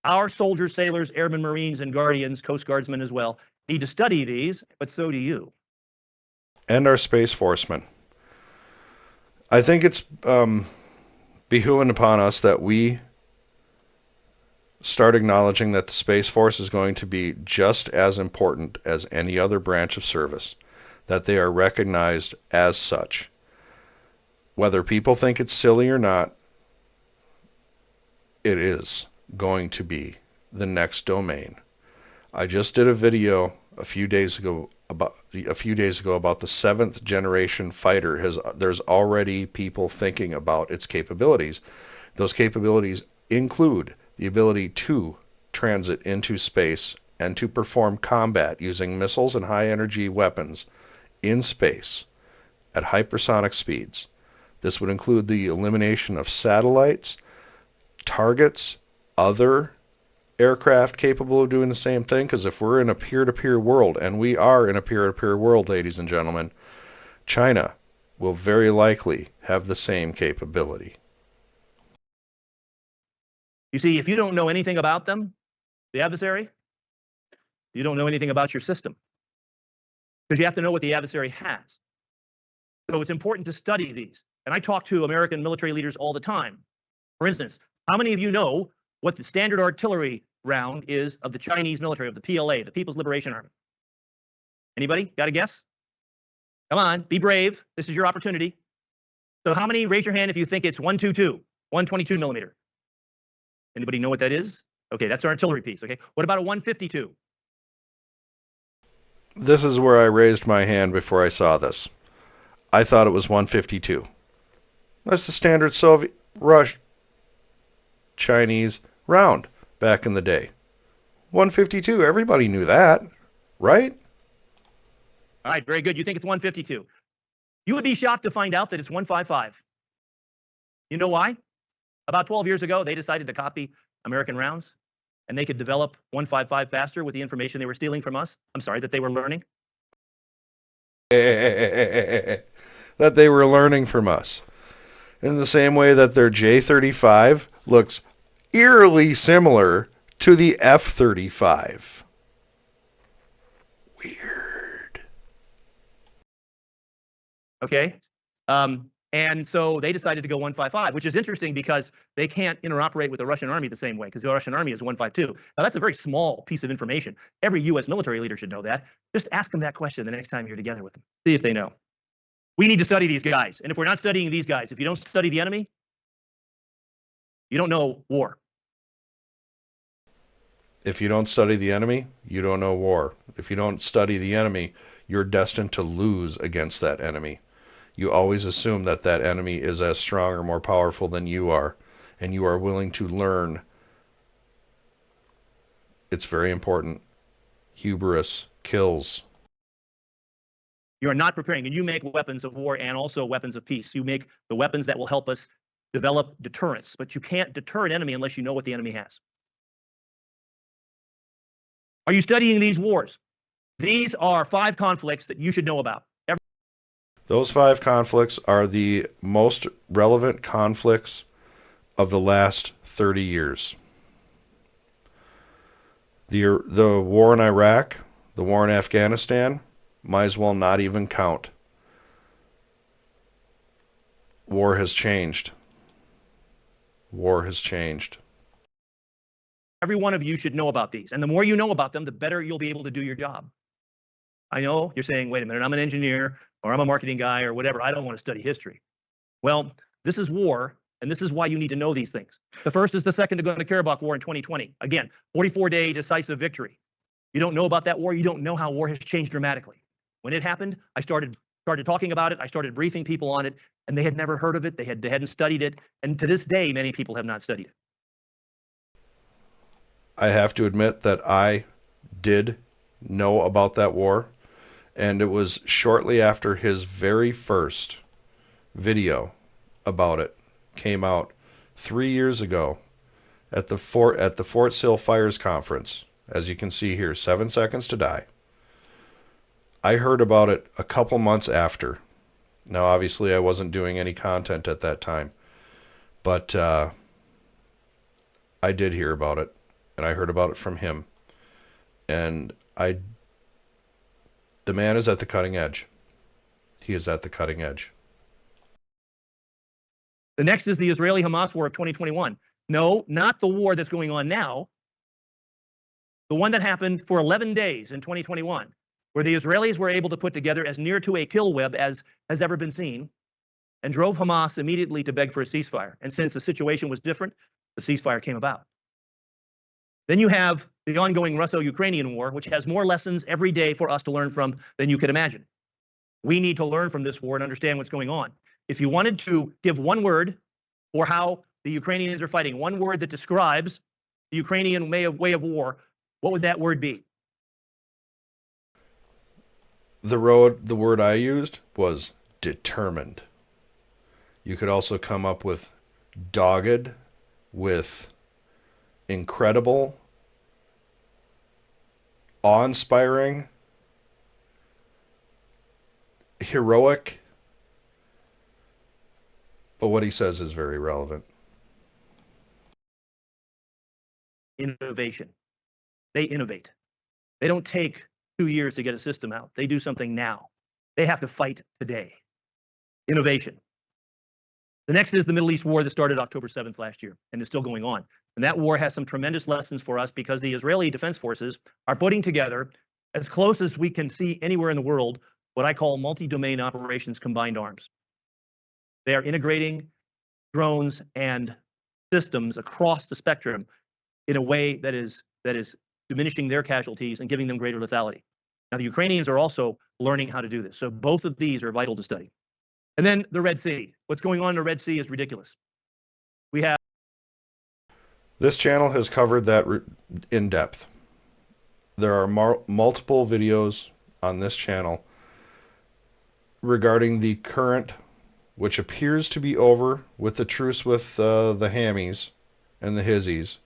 S2: Our soldiers, sailors, airmen, Marines, and Guardians, Coast Guardsmen as well, need to study these, but so do you.
S1: And our Space Forcemen. I think it's behooving upon us that we start acknowledging that the Space Force is going to be just as important as any other branch of service, that they are recognized as such. Whether people think it's silly or not, it is going to be the next domain. I just did a video a few days ago about the 7th generation fighter. There's already people thinking about its capabilities. Those capabilities include the ability to transit into space and to perform combat using missiles and high energy weapons in space at hypersonic speeds. This would include the elimination of satellites, targets, other aircraft capable of doing the same thing, because if we're in a peer-to-peer world, and we are in a peer-to-peer world, ladies and gentlemen, China will very likely have the same capability.
S2: You see, if you don't know anything about them, the adversary, you don't know anything about your system, because you have to know what the adversary has. So it's important to study these. And I talk to American military leaders all the time. For instance, how many of you know what the standard artillery round is of the Chinese military, of the PLA, the People's Liberation Army? Anybody? Got a guess? Come on, be brave. This is your opportunity. So how many, raise your hand if you think it's 122, 122 millimeter. Anybody know what that is? Okay, that's our artillery piece, okay? What about a 152?
S1: This is where I raised my hand before I saw this. I thought it was 152. That's the standard Soviet, Russian, Chinese round back in the day. 152, everybody knew that, right?
S2: All right, very good. You think it's 152. You would be shocked to find out that it's 155. You know why? About 12 years ago, they decided to copy American rounds, and they could develop 155 faster with the information they were stealing from us. I'm sorry, that they were learning.
S1: That they were learning from us. In the same way that their J-35 looks eerily similar to the F-35. Weird.
S2: Okay. And so they decided to go 155, which is interesting because they can't interoperate with the Russian army the same way because the Russian army is 152. Now, that's a very small piece of information. Every U.S. military leader should know that. Just ask them that question the next time you're together with them. See if they know. We need to study these guys. And if we're not studying these guys, if you don't study the enemy, you don't know war.
S1: If you don't study the enemy, you don't know war. If you don't study the enemy, you're destined to lose against that enemy. You always assume that that enemy is as strong or more powerful than you are, and you are willing to learn. It's very important. Hubris kills.
S2: You are not preparing, and you make weapons of war and also weapons of peace. You make the weapons that will help us develop deterrence, but you can't deter an enemy unless you know what the enemy has. Are you studying these wars? These are 5 conflicts that you should know about.
S1: Those 5 conflicts are the most relevant conflicts of the last 30 years. The war in Iraq, the war in Afghanistan, might as well not even count. War has changed. War has changed.
S2: Every one of you should know about these. And the more you know about them, the better you'll be able to do your job. I know you're saying, wait a minute, I'm an engineer or I'm a marketing guy or whatever. I don't want to study history. Well, this is war, and this is why you need to know these things. The first is the Second Nagorno-Karabakh War in 2020. Again, 44-day decisive victory. You don't know about that war. You don't know how war has changed dramatically. When it happened, I started talking about it. I started briefing people on it, and they had never heard of it. They hadn't studied it. And to this day, many people have not studied it.
S1: I have to admit that I did know about that war, and it was shortly after his very first video about it came out 3 years ago at the Fort Sill Fires Conference. As you can see here, 7 Seconds to Die. I heard about it a couple months after. Now, obviously, I wasn't doing any content at that time, but I did hear about it, and I heard about it from him. And the man is at the cutting edge. He is at the cutting edge.
S2: The next is the Israeli-Hamas war of 2021. No, not the war that's going on now. The one that happened for 11 days in 2021, where the Israelis were able to put together as near to a kill web as has ever been seen, and drove Hamas immediately to beg for a ceasefire. And since the situation was different, the ceasefire came about. Then you have the ongoing Russo-Ukrainian war, which has more lessons every day for us to learn from than you could imagine. We need to learn from this war and understand what's going on. If you wanted to give one word for how the Ukrainians are fighting, one word that describes the Ukrainian way of war, what would that word be?
S1: The word I used was determined. You could also come up with dogged, with incredible, awe-inspiring, heroic, but what he says is very relevant.
S2: Innovation. They innovate. They don't take 2 years to get a system out. They do something now. They have to fight today. Innovation. The next is the Middle East war that started October 7th last year and is still going on. And that war has some tremendous lessons for us because the Israeli Defense Forces are putting together, as close as we can see anywhere in the world, what I call multi-domain operations combined arms. They are integrating drones and systems across the spectrum in a way that is diminishing their casualties and giving them greater lethality. Now, the Ukrainians are also learning how to do this. So both of these are vital to study. And then the Red Sea. What's going on in the Red Sea is ridiculous. We have.
S1: This channel has covered that in depth. There are multiple videos on this channel regarding the current, which appears to be over with the truce with the Hammies and the Hizzies,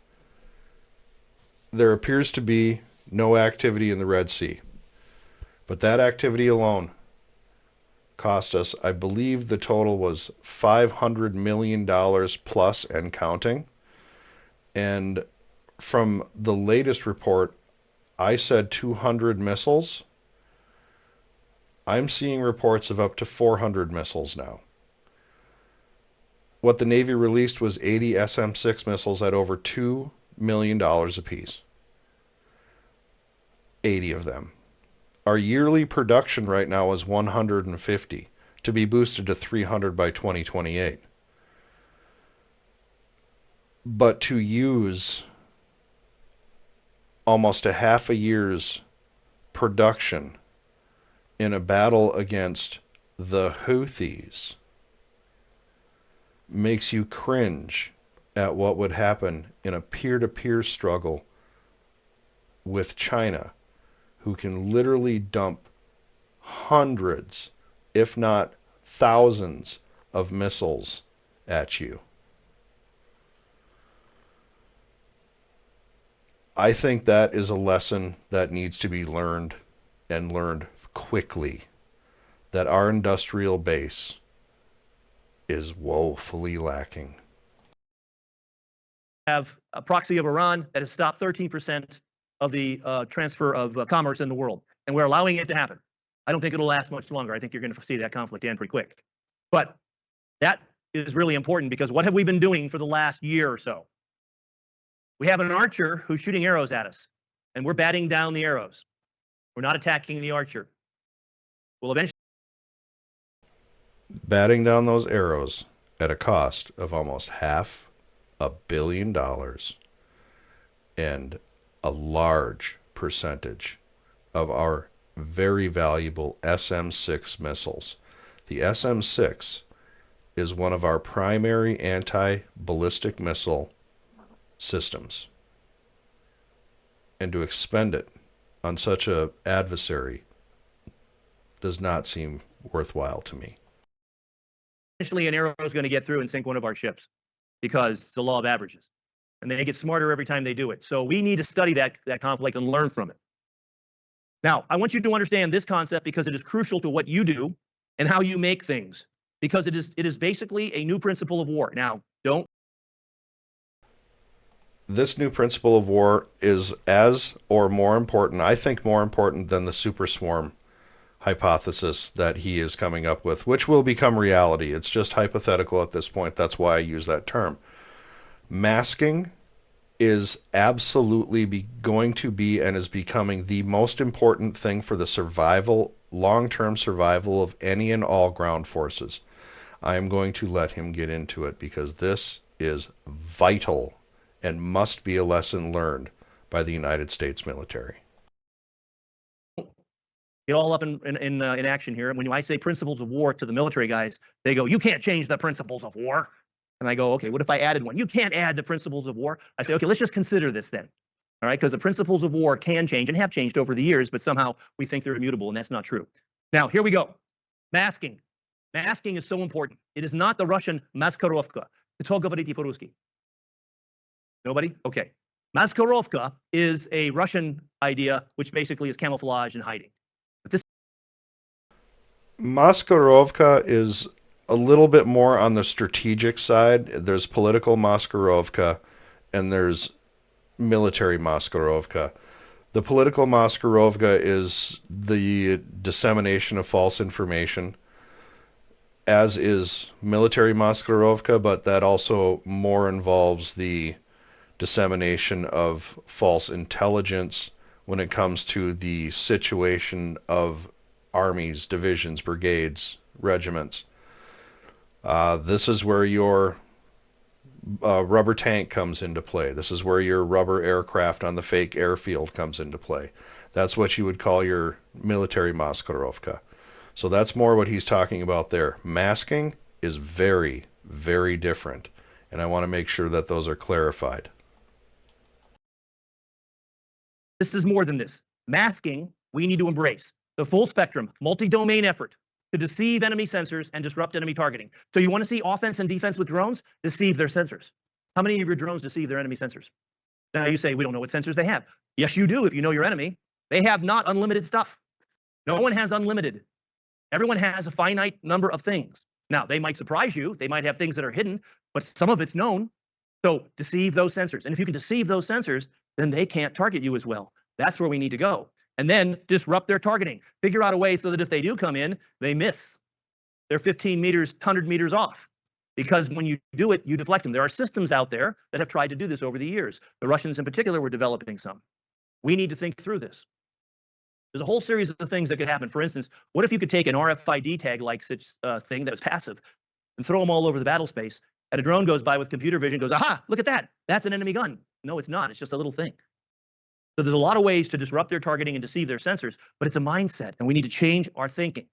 S1: there appears to be no activity in the Red Sea. But that activity alone cost us, I believe the total was $500 million plus and counting. And from the latest report, I said 200 missiles. I'm seeing reports of up to 400 missiles now. What the Navy released was 80 SM-6 missiles at over $2 million apiece. 80 of them. Our yearly production right now is 150, to be boosted to 300 by 2028. But to use almost a half a year's production in a battle against the Houthis makes you cringe at what would happen in a peer-to-peer struggle with China, who can literally dump hundreds, if not thousands, of missiles at you. I think that is a lesson that needs to be learned, and learned quickly, that our industrial base is woefully lacking.
S2: Have a proxy of Iran that has stopped 13% of the transfer of commerce in the world, and we're allowing it to happen. I don't think it'll last much longer. I think you're going to see that conflict end pretty quick. But that is really important, because what have we been doing for the last year or so? We have an archer who's shooting arrows at us, and we're batting down the arrows. We're not attacking the archer. We'll eventually
S1: batting down those arrows at a cost of almost $500 million, and a large percentage of our very valuable SM-6 missiles. The SM-6 is one of our primary anti-ballistic missile systems. And to expend it on such an adversary does not seem worthwhile to me.
S2: an arrow is going to get through and sink one of our ships, because it's the law of averages. And they get smarter every time they do it. So we need to study that conflict and learn from it. Now, I want you to understand this concept, because it is crucial to what you do and how you make things, because it is basically a new principle of war. Now,
S1: this new principle of war is as or more important, I think more important, than the super swarm hypothesis that he is coming up with, which will become reality. It's just hypothetical at this point. That's why I use that term. Masking is absolutely going to be and is becoming the most important thing for the survival, long-term survival of any and all ground forces. I am going to let him get into it, because this is vital and must be a lesson learned by the United States military.
S2: get all up in action here. And when I say principles of war to the military guys, they go, "You can't change the principles of war." And I go, "Okay, what if I added one?" "You can't add the principles of war." I say, "Okay, let's just consider this then." All right, because the principles of war can change and have changed over the years, but somehow we think they're immutable, and that's not true. Now, here we go. Masking. Masking is so important. It is not the Russian maskirovka. Nobody? Okay. Maskirovka is a Russian idea, which basically is camouflage and hiding. But this
S1: Maskirovka is a little bit more on the strategic side. There's political Maskirovka and there's military Maskirovka. The political Maskirovka is the dissemination of false information, as is military Maskirovka, but that also more involves the dissemination of false intelligence when it comes to the situation of armies, divisions, brigades, regiments. This is where your rubber tank comes into play. This is where your rubber aircraft on the fake airfield comes into play. That's what you would call your military Maskirovka. So that's more what he's talking about there. Masking is very, very different, and I want to make sure that those are clarified.
S2: is more than this. Masking, we need to embrace the full spectrum, multi-domain effort to deceive enemy sensors and disrupt enemy targeting. So you want to see offense and defense with drones? Deceive their sensors. How many of your drones deceive their enemy sensors? Now you say, we don't know what sensors they have. Yes, you do if you know your enemy. They have not unlimited stuff. No one has unlimited. Everyone has a finite number of things. Now, they might surprise you. They might have things that are hidden, but some of it's known. So deceive those sensors. And if you can deceive those sensors, then they can't target you as well. That's where we need to go. And then disrupt their targeting. Figure out a way so that if they do come in, they miss. They're 15 meters, 100 meters off. Because when you do it, you deflect them. There are systems out there that have tried to do this over the years. The Russians in particular were developing some. We need to think through this. There's a whole series of things that could happen. For instance, what if you could take an RFID tag like such thing that was passive and throw them all over the battle space, and a drone goes by with computer vision, goes, aha, look at that. That's an enemy gun. No, it's not. It's just a little thing. So there's a lot of ways to disrupt their targeting and deceive their sensors, but it's a mindset, and we need to change our thinking.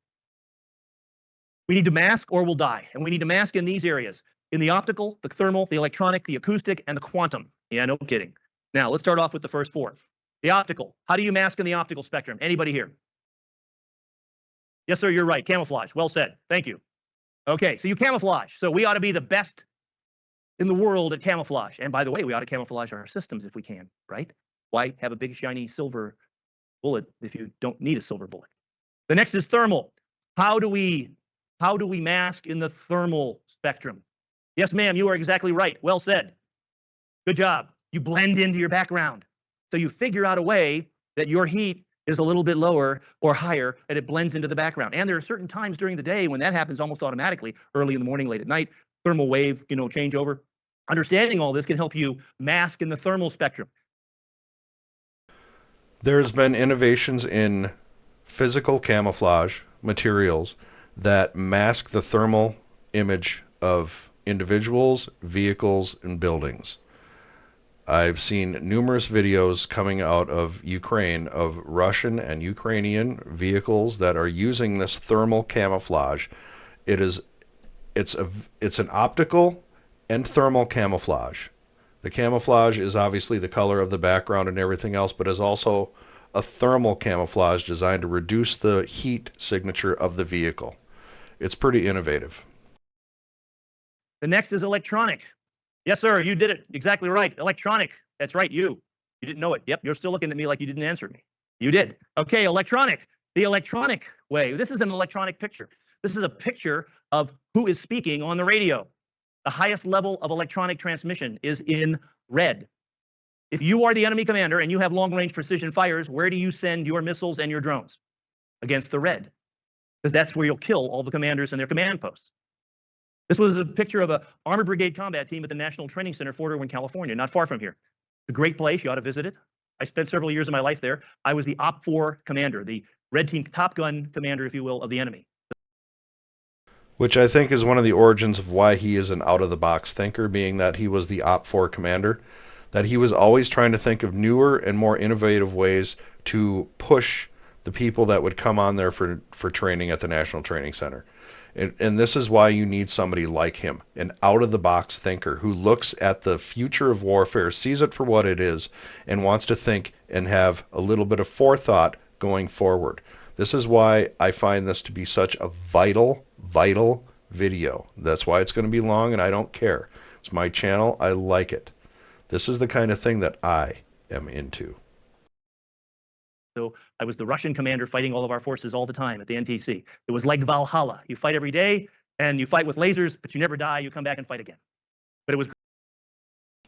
S2: We need to mask or we'll die, and we need to mask in these areas, in the optical, the thermal, the electronic, the acoustic, and the quantum. Yeah, no kidding. Now, let's start off with the first four. The optical. How do you mask in the optical spectrum? Anybody here? Yes, sir, you're right. Camouflage. Well said. Thank you. Okay, so you camouflage. So we ought to be the best in the world at camouflage. And by the way, we ought to camouflage our systems if we can, right? Why have a big, shiny silver bullet if you don't need a silver bullet? The next is thermal. How do we mask in the thermal spectrum? Yes, ma'am, you are exactly right. Well said. Good job. You blend into your background. So you figure out a way that your heat is a little bit lower or higher, and it blends into the background. And there are certain times during the day when that happens almost automatically, early in the morning, late at night, thermal wave, changeover. Understanding all this can help you mask in the thermal spectrum.
S1: There's been innovations in physical camouflage materials that mask the thermal image of individuals, vehicles, and buildings. I've seen numerous videos coming out of Ukraine of Russian and Ukrainian vehicles that are using this thermal camouflage. It's an optical and thermal camouflage. The camouflage is obviously the color of the background and everything else, but is also a thermal camouflage designed to reduce the heat signature of the vehicle. It's pretty innovative.
S2: The next is electronic. Yes, sir, you did it. Exactly right. Electronic. That's right, you. You didn't know it. Yep, you're still looking at me like you didn't answer me. You did. Okay, electronic. The electronic way. This is an electronic picture. This is a picture of who is speaking on the radio. The highest level of electronic transmission is in red. If you are the enemy commander and you have long-range precision fires, where do you send your missiles and your drones? Against the red. Because that's where you'll kill all the commanders and their command posts. This was a picture of an Armored Brigade combat team at the National Training Center, Fort Irwin, California, not far from here. It's a great place. You ought to visit it. I spent several years of my life there. I was the Op 4 commander, the Red Team Top Gun commander, if you will, of the enemy.
S1: Which I think is one of the origins of why he is an out-of-the-box thinker, being that he was the Op 4 commander, that he was always trying to think of newer and more innovative ways to push the people that would come on there for training at the National Training Center. And this is why you need somebody like him, an out-of-the-box thinker who looks at the future of warfare, sees it for what it is, and wants to think and have a little bit of forethought going forward. This is why I find this to be such a vital video. That's why it's going to be long, and I don't care. It's my channel. I like it. This is the kind of thing that I am into.
S2: So I was the Russian commander fighting all of our forces all the time at the NTC. It was like Valhalla. You fight every day, and you fight with lasers, but you never die. You come back and fight again. But it was...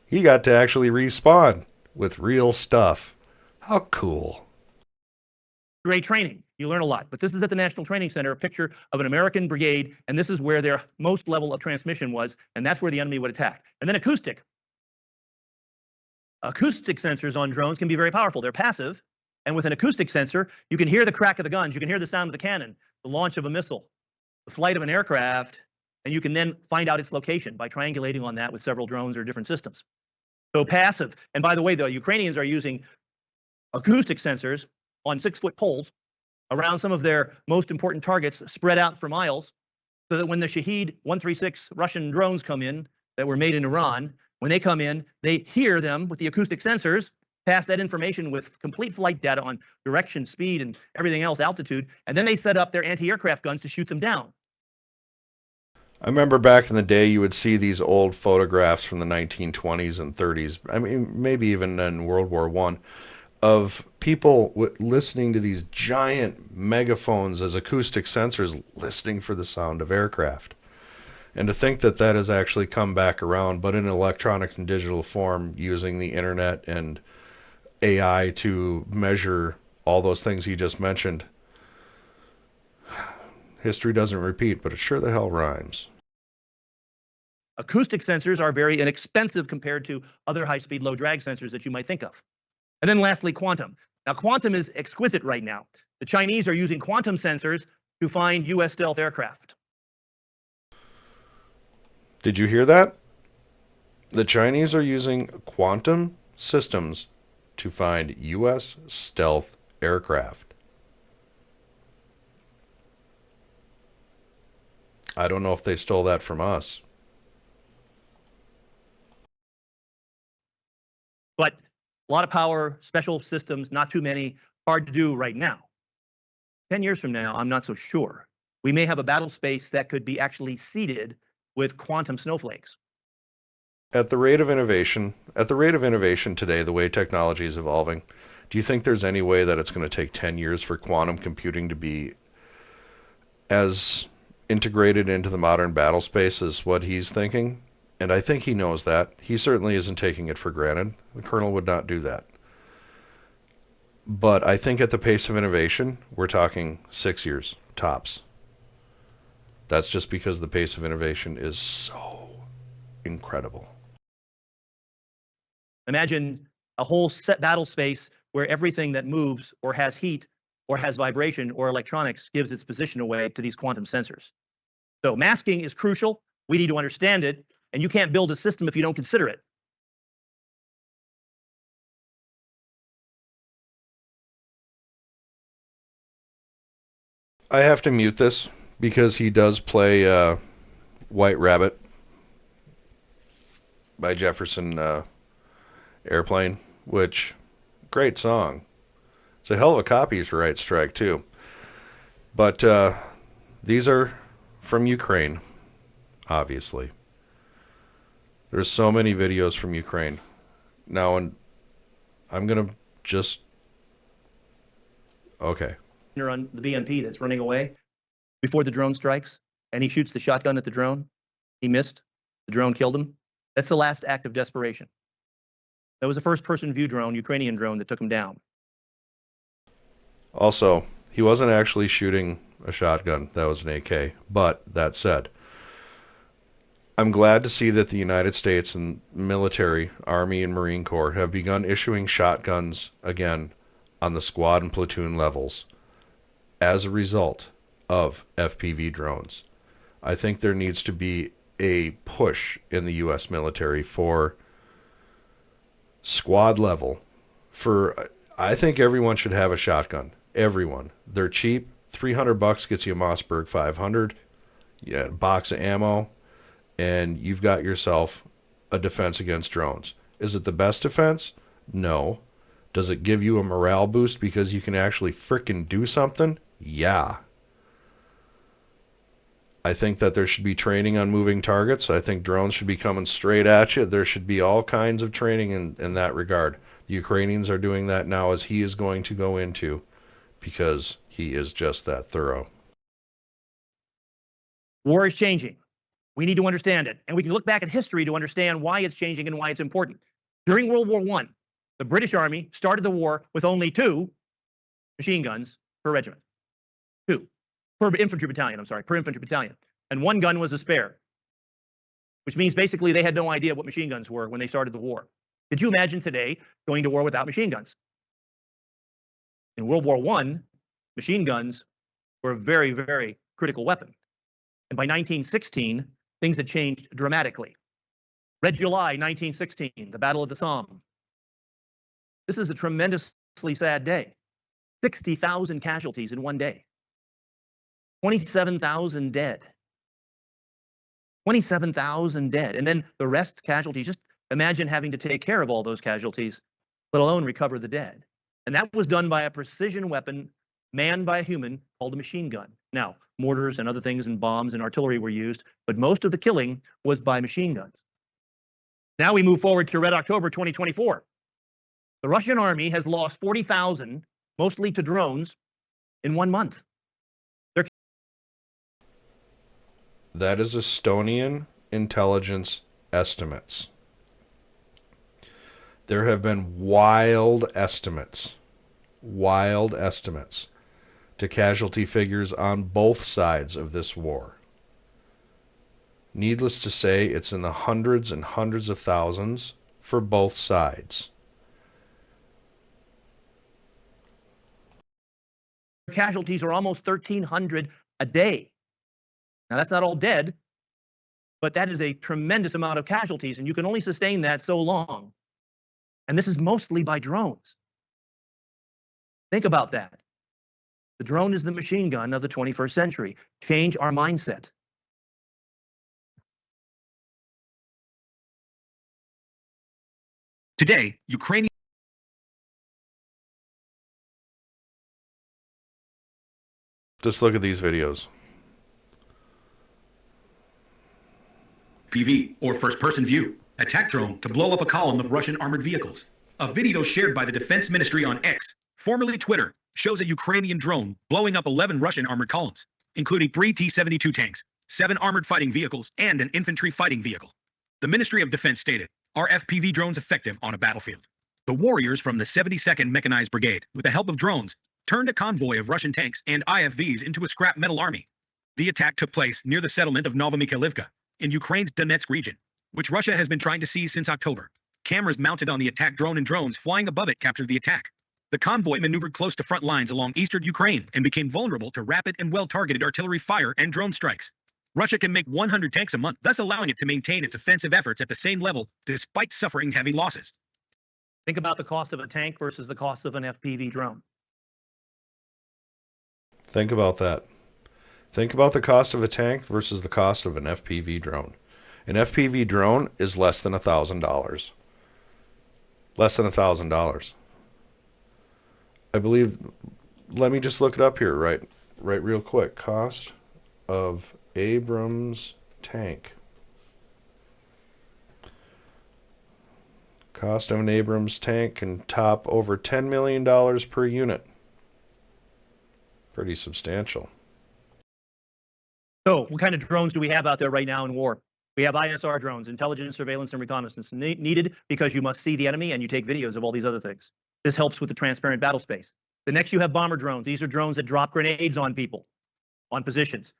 S1: He got to actually respawn with real stuff. How cool.
S2: Great training. You learn a lot. But this is at the National Training Center, a picture of an American brigade, and this is where their most level of transmission was, and that's where the enemy would attack. And then acoustic. Acoustic sensors on drones can be very powerful. They're passive. And with an acoustic sensor, you can hear the crack of the guns. You can hear the sound of the cannon, the launch of a missile, the flight of an aircraft, and you can then find out its location by triangulating on that with several drones or different systems. So passive. And by the way, the Ukrainians are using acoustic sensors on 6-foot poles around some of their most important targets spread out for miles, so that when the Shahed 136 Russian drones come in that were made in Iran, when they come in, they hear them with the acoustic sensors, pass that information with complete flight data on direction, speed, and everything else, altitude, and then they set up their anti-aircraft guns to shoot them down.
S1: I remember back in the day, you would see these old photographs from the 1920s and 30s. I mean, maybe even in World War I, of people listening to these giant megaphones as acoustic sensors, listening for the sound of aircraft. And to think that that has actually come back around, but in electronic and digital form, using the internet and AI to measure all those things you just mentioned. History doesn't repeat, but it sure the hell rhymes.
S2: Acoustic sensors are very inexpensive compared to other high-speed, low-drag sensors that you might think of. And then lastly, quantum. Now, quantum is exquisite right now. The Chinese are using quantum sensors to find U.S. stealth aircraft.
S1: Did you hear that? The Chinese are using quantum systems to find U.S. stealth aircraft. I don't know if they stole that from us.
S2: But a lot of power, special systems, not too many, hard to do right now. 10 years from now, I'm not so sure. We may have a battle space that could be actually seeded with quantum snowflakes.
S1: At the rate of innovation today, the way technology is evolving, do you think there's any way that it's going to take 10 years for quantum computing to be as integrated into the modern battle space as what he's thinking? And I think he knows that. He certainly isn't taking it for granted. The colonel would not do that. But I think at the pace of innovation, we're talking 6 years, tops. That's just because the pace of innovation is so incredible.
S2: Imagine a whole set battle space where everything that moves or has heat or has vibration or electronics gives its position away to these quantum sensors. So masking is crucial. We need to understand it, and you can't build a system if you don't consider it.
S1: I have to mute this because he does play White Rabbit by Jefferson Airplane, which, great song. It's a hell of a copyright strike, too. But these are from Ukraine, obviously. There's so many videos from Ukraine. Now, and I'm going to just... Okay.
S2: On the BMP that's running away before the drone strikes, and he shoots the shotgun at the drone. He missed. The drone killed him. That's the last act of desperation. That was a first-person view drone, Ukrainian drone, that took him down.
S1: Also, he wasn't actually shooting a shotgun. That was an AK. But that said, I'm glad to see that the United States and military, Army, and Marine Corps have begun issuing shotguns again on the squad and platoon levels as a result of FPV drones. I think there needs to be a push in the U.S. military for squad level. I think everyone should have a shotgun. Everyone. They're cheap. $300 gets you a Mossberg 500, a box of ammo, and you've got yourself a defense against drones. Is it the best defense? No. Does it give you a morale boost because you can actually frickin' do something? Yeah. I think that there should be training on moving targets. I think drones should be coming straight at you. There should be all kinds of training in that regard. The Ukrainians are doing that now, as he is going to go into, because he is just that thorough.
S2: War is changing. We need to understand it. And we can look back at history to understand why it's changing and why it's important. During World War I, the British Army started the war with only 2 machine guns per regiment. 2. Per infantry battalion, per infantry battalion. And 1 gun was a spare, which means basically they had no idea what machine guns were when they started the war. Could you imagine today going to war without machine guns? In World War I, machine guns were a very, very critical weapon. And by 1916, things had changed dramatically. Red July 1916, the Battle of the Somme. This is a tremendously sad day. 60,000 casualties in one day. 27,000 dead. 27,000 dead. And then the rest casualties. Just imagine having to take care of all those casualties let alone recover the dead. And that was done by a precision weapon manned by a human called a machine gun. Now, mortars and other things and bombs and artillery were used, but most of the killing was by machine guns. Now we move forward to Red October 2024. The Russian army has lost 40,000, mostly to drones, in 1 month.
S1: That is Estonian intelligence estimates. There have been wild estimates to casualty figures on both sides of this war. Needless to say, it's in the hundreds and hundreds of thousands for both sides.
S2: Casualties are almost 1,300 a day. Now, that's not all dead, but that is a tremendous amount of casualties, and you can only sustain that so long. And this is mostly by drones. Think about that. The drone is the machine gun of the 21st century. Change our mindset.
S3: Today, Ukrainian
S1: Just look at these videos.
S3: PV, or first-person view, attack drone to blow up a column of Russian armored vehicles. A video shared by the Defense Ministry on X, formerly Twitter, shows a Ukrainian drone blowing up 11 Russian armored columns, including 3 T-72 tanks, 7 armored fighting vehicles, and an infantry fighting vehicle. The Ministry of Defense stated, "Are FPV drones effective on a battlefield?" The warriors from the 72nd Mechanized Brigade, with the help of drones, turned a convoy of Russian tanks and IFVs into a scrap metal army. The attack took place near the settlement of Novomikhailivka, in Ukraine's Donetsk region, which Russia has been trying to seize since October. Cameras mounted on the attack drone and drones flying above it captured the attack. The convoy maneuvered close to front lines along eastern Ukraine and became vulnerable to rapid and well-targeted artillery fire and drone strikes. Russia can make 100 tanks a month, thus allowing it to maintain its offensive efforts at the same level despite suffering heavy losses.
S2: Think about the cost of a tank versus the cost of an FPV drone.
S1: Think about that. Think about the cost of a tank versus the cost of an FPV drone. An FPV drone is less than $1,000. Less than $1,000. I believe, let me just look it up here right real quick. Cost of Abrams tank. Cost of an Abrams tank can top over $10 million per unit. Pretty substantial.
S2: So what kind of drones do we have out there right now in war? We have ISR drones, intelligence, surveillance, and reconnaissance, needed because you must see the enemy and you take videos of all these other things. This helps with the transparent battle space. The next, you have bomber drones. These are drones that drop grenades on people, on positions.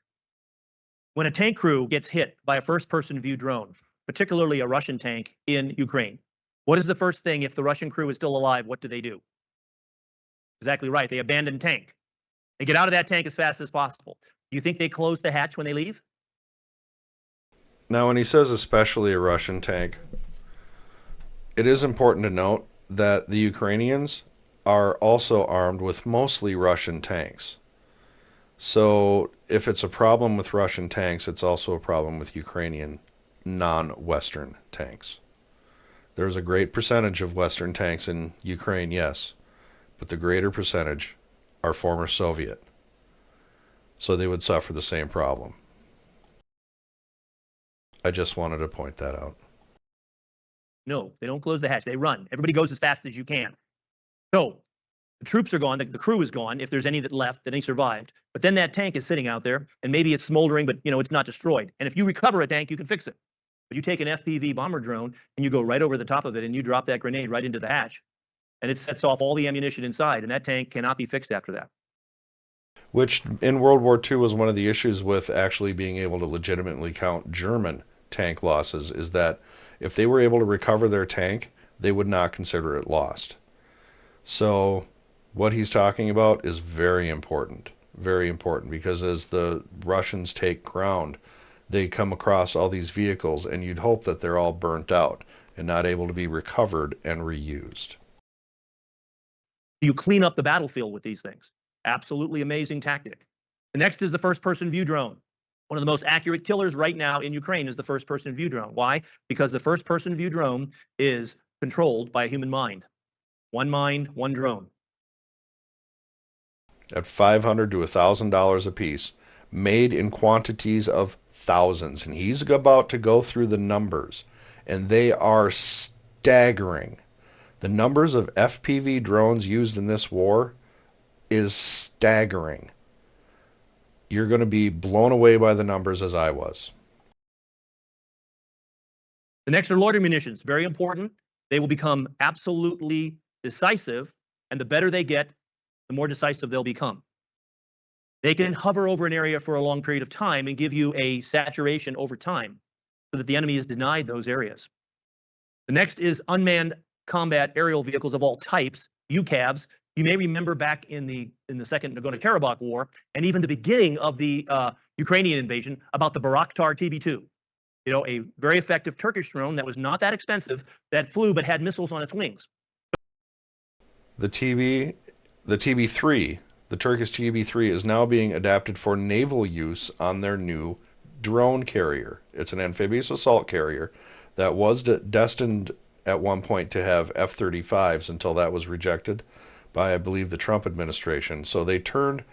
S2: When a tank crew gets hit by a first-person view drone, particularly a Russian tank in Ukraine, what is the first thing if the Russian crew is still alive? What do? Exactly right. They abandon tank. They get out of that tank as fast as possible. Do you think they close the hatch when they leave?
S1: Now, when he says especially a Russian tank, it is important to note that the Ukrainians are also armed with mostly Russian tanks. So if it's a problem with Russian tanks, it's also a problem with Ukrainian non-Western tanks. There's a great percentage of Western tanks in Ukraine, yes, but the greater percentage are former Soviet. So they would suffer the same problem. I just wanted to point that out.
S2: No, they don't close the hatch. They run. Everybody goes as fast as you can. So the troops are gone. The crew is gone. If there's any that left, that any survived. But then that tank is sitting out there, and maybe it's smoldering, but it's not destroyed. And if you recover a tank, you can fix it. But you take an FPV bomber drone and you go right over the top of it and you drop that grenade right into the hatch, and it sets off all the ammunition inside, and that tank cannot be fixed after that.
S1: Which in World War II was one of the issues with actually being able to legitimately count German tank losses, is that if they were able to recover their tank, they would not consider it lost. So what he's talking about is very important, because as the Russians take ground, they come across all these vehicles, and you'd hope that they're all burnt out and not able to be recovered and reused.
S2: You clean up the battlefield with these things. Absolutely amazing tactic. The next is the first-person view drone. One of the most accurate killers right now in Ukraine is the first-person view drone. Why? Because the first-person view drone is controlled by a human mind. One mine, one drone.
S1: At $500 to $1,000 a piece, made in quantities of thousands. And he's about to go through the numbers, and they are staggering. The numbers of FPV drones used in this war is staggering. You're going to be blown away by the numbers, as I was.
S2: The next are loitering munitions, very important. They will become absolutely decisive, and the better they get, the more decisive they'll become. They can hover over an area for a long period of time and give you a saturation over time so that the enemy is denied those areas. The next is unmanned combat aerial vehicles of all types, UCAVs. You may remember back in the Second Nagorno-Karabakh War, and even the beginning of the Ukrainian invasion, about the Bayraktar TB2. You know, a very effective Turkish drone that was not that expensive, that flew but had missiles on its wings.
S1: The TB3, the Turkish TB3 is now being adapted for naval use on their new drone carrier. It's an amphibious assault carrier that was destined at one point to have F-35s until that was rejected by, I believe, the Trump administration. So they turned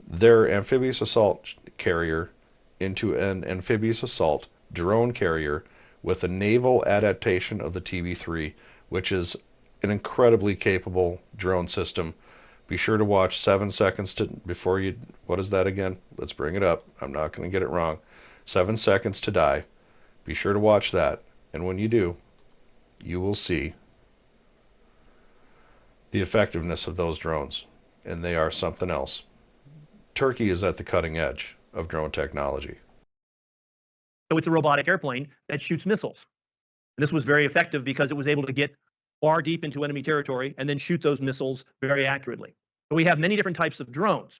S1: their amphibious assault carrier into an amphibious assault drone carrier with a naval adaptation of the TB3, which is an incredibly capable drone system. Be sure to watch 7 seconds before you... What is that again? Let's bring it up. I'm not going to get it wrong. 7 seconds to die. Be sure to watch that. And when you do, you will see the effectiveness of those drones. And they are something else. Turkey is at the cutting edge of drone technology.
S2: So it's a robotic airplane that shoots missiles. And this was very effective because it was able to get far deep into enemy territory and then shoot those missiles very accurately. So we have many different types of drones.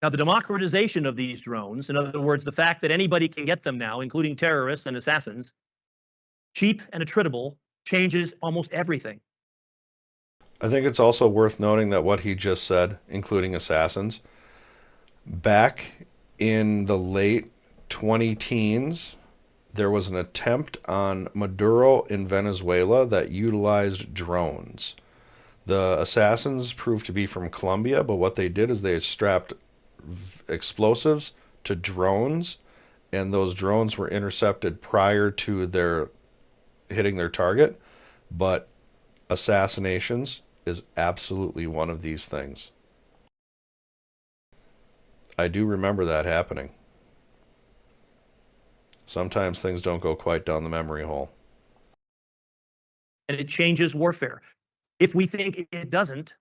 S2: Now, the democratization of these drones, in other words, the fact that anybody can get them now, including terrorists and assassins, cheap and attritable, changes almost everything.
S1: I think it's also worth noting that what he just said, including assassins, back in the late 2010s, there was an attempt on Maduro in Venezuela that utilized drones. The assassins proved to be from Colombia, but what they did is they strapped explosives to drones, and those drones were intercepted prior to their hitting their target. But assassinations is absolutely one of these things. I do remember that happening. Sometimes things don't go quite down the memory hole.
S2: And it changes warfare. If we think it doesn't,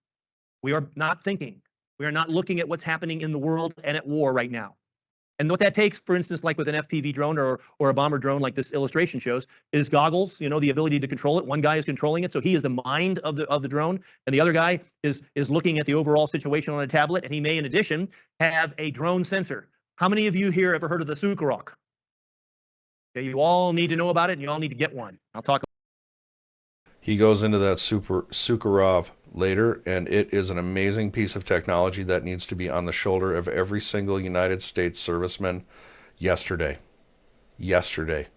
S2: we are not thinking. We are not looking at what's happening in the world and at war right now. And what that takes, for instance, like with an FPV drone or a bomber drone like this illustration shows, is goggles, you know, the ability to control it. One guy is controlling it, so he is the mind of the drone, and the other guy is looking at the overall situation on a tablet, and he may, in addition, have a drone sensor. How many of you here ever heard of the Sukhorok? Okay, you all need to know about it, and you all need to get one. I'll talk.
S1: He goes into that Sukhorov later, and it is an amazing piece of technology that needs to be on the shoulder of every single United States serviceman yesterday. Yesterday.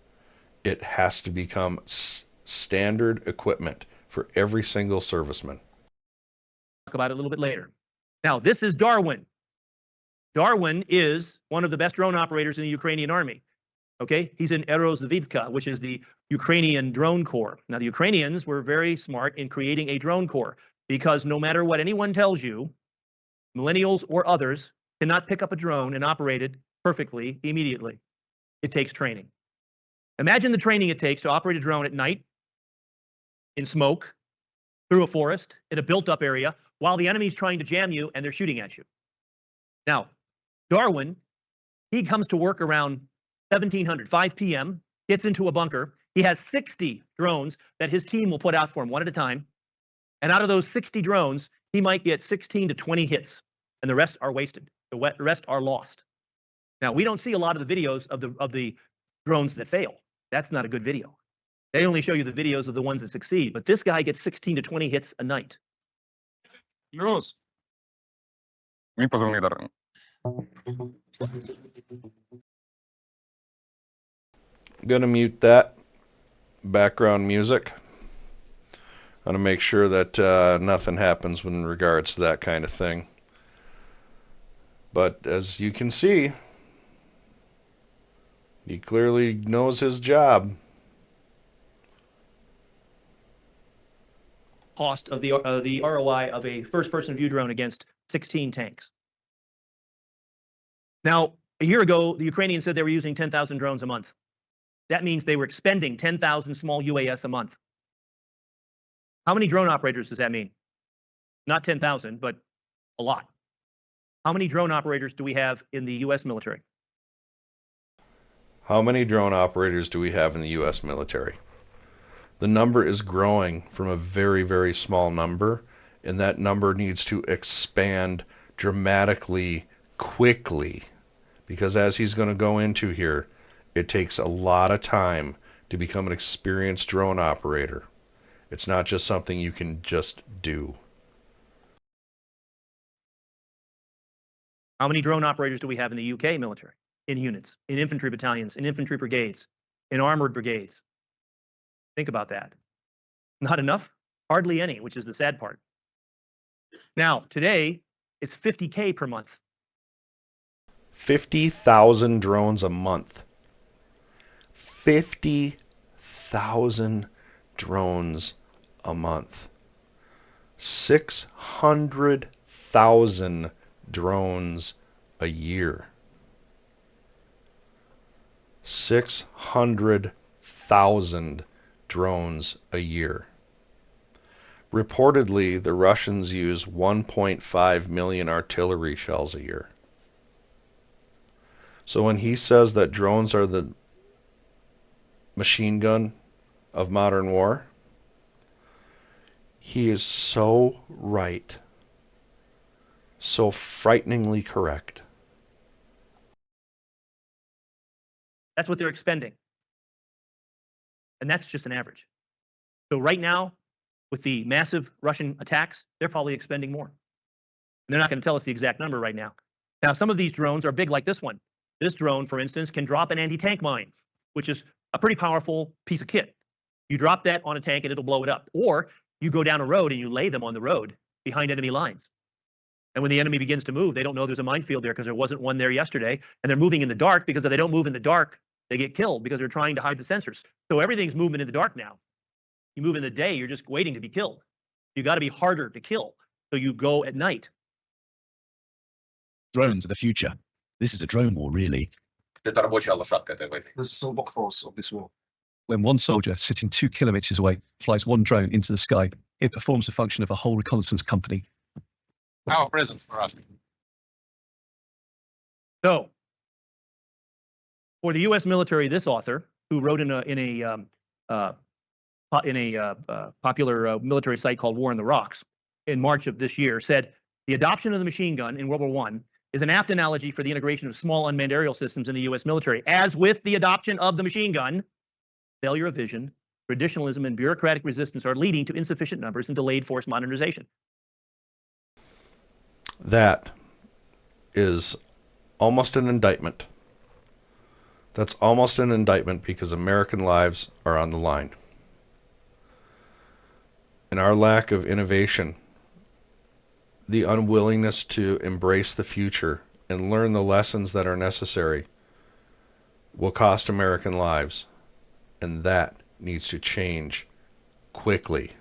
S1: It has to become standard equipment for every single serviceman.
S2: Talk about it a little bit later. Now, this is Darwin. Darwin is one of the best drone operators in the Ukrainian army. Okay, he's in Aerozvidka, which is the Ukrainian drone corps. Now, the Ukrainians were very smart in creating a drone corps because no matter what anyone tells you, millennials or others cannot pick up a drone and operate it perfectly immediately. It takes training. Imagine the training it takes to operate a drone at night, in smoke, through a forest, in a built-up area, while the enemy's trying to jam you and they're shooting at you. Now, Darwin, he comes to work around 1700, 5 p.m., gets into a bunker. He has 60 drones that his team will put out for him one at a time. And out of those 60 drones, he might get 16 to 20 hits, and the rest are wasted. The rest are lost. Now, we don't see a lot of the videos of the drones that fail. That's not a good video. They only show you the videos of the ones that succeed. But this guy gets 16 to 20 hits a night.
S4: Плюс. Мені позвонили даром.
S1: I'm going to mute that background music. I want to make sure that nothing happens in regards to that kind of thing. But as you can see, he clearly knows his job.
S2: Cost of the ROI of a first-person view drone against 16 tanks. Now, a year ago, the Ukrainians said they were using 10,000 drones a month. That means they were expending 10,000 small UAS a month. How many drone operators does that mean? Not 10,000, but a lot. How many drone operators do we have in the U.S. military?
S1: How many drone operators do we have in the U.S. military? The number is growing from a very, very small number, and that number needs to expand dramatically quickly, because as he's going to go into here, it takes a lot of time to become an experienced drone operator. It's not just something you can just do.
S2: How many drone operators do we have in the UK military? In units, in infantry battalions, in infantry brigades, in armored brigades? Think about that. Not enough? Hardly any, which is the sad part. Now, today, it's 50K per month.
S1: 50,000 drones a month. 50,000 drones a month. 600,000 drones a year. 600,000 drones a year. Reportedly, the Russians use 1.5 million artillery shells a year. So when he says that drones are the machine gun of modern war, he is so right. So frighteningly correct.
S2: That's what they're expending. And that's just an average. So right now, with the massive Russian attacks, they're probably expending more. And they're not going to tell us the exact number right now. Now, some of these drones are big like this one. This drone, for instance, can drop an anti-tank mine, which is a pretty powerful piece of kit. You drop that on a tank and it'll blow it up. Or you go down a road and you lay them on the road behind enemy lines. And when the enemy begins to move, they don't know there's a minefield there because there wasn't one there yesterday. And they're moving in the dark, because if they don't move in the dark, they get killed because they're trying to hide the sensors. So everything's moving in the dark now. You move in the day, you're just waiting to be killed. You got to be harder to kill. So you go at night.
S5: Drones are the future. This is a drone war, really.
S6: Это рабочая лошадка этой войны.
S7: This is the workforce of this war.
S5: When one soldier sitting 2 kilometers away flies one drone into the sky, it performs the function of a whole reconnaissance company.
S6: Our present for us.
S2: So for the U.S. military, this author, who wrote in a popular military site called War in the Rocks in March of this year, said the adoption of the machine gun in World War I is an apt analogy for the integration of small unmanned aerial systems in the U.S. military. As with the adoption of the machine gun, failure of vision, traditionalism, and bureaucratic resistance are leading to insufficient numbers and delayed force modernization.
S1: That is almost an indictment. That's almost an indictment, because American lives are on the line. And our lack of innovation, the unwillingness to embrace the future and learn the lessons that are necessary, will cost American lives. And that needs to change quickly.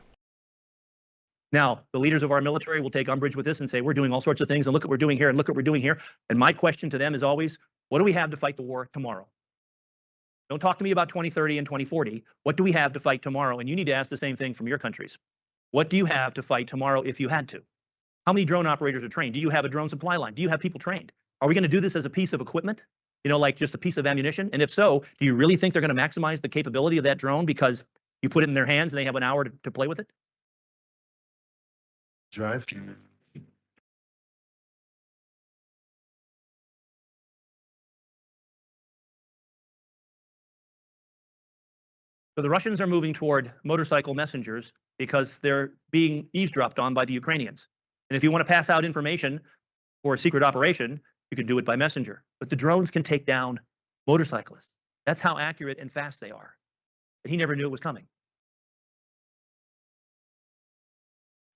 S2: Now, the leaders of our military will take umbrage with this and say, we're doing all sorts of things, and look what we're doing here, and look what we're doing here. And my question to them is always, what do we have to fight the war tomorrow? Don't talk to me about 2030 and 2040. What do we have to fight tomorrow? And you need to ask the same thing from your countries. What do you have to fight tomorrow if you had to? How many drone operators are trained? Do you have a drone supply line? Do you have people trained? Are we going to do this as a piece of equipment? You know, like just a piece of ammunition? And if so, do you really think they're going to maximize the capability of that drone because you put it in their hands and they have an hour to play with it?
S7: Drive.
S2: So the Russians are moving toward motorcycle messengers because they're being eavesdropped on by the Ukrainians. And if you want to pass out information for a secret operation, you can do it by messenger. But the drones can take down motorcyclists. That's how accurate and fast they are. But he never knew it was coming.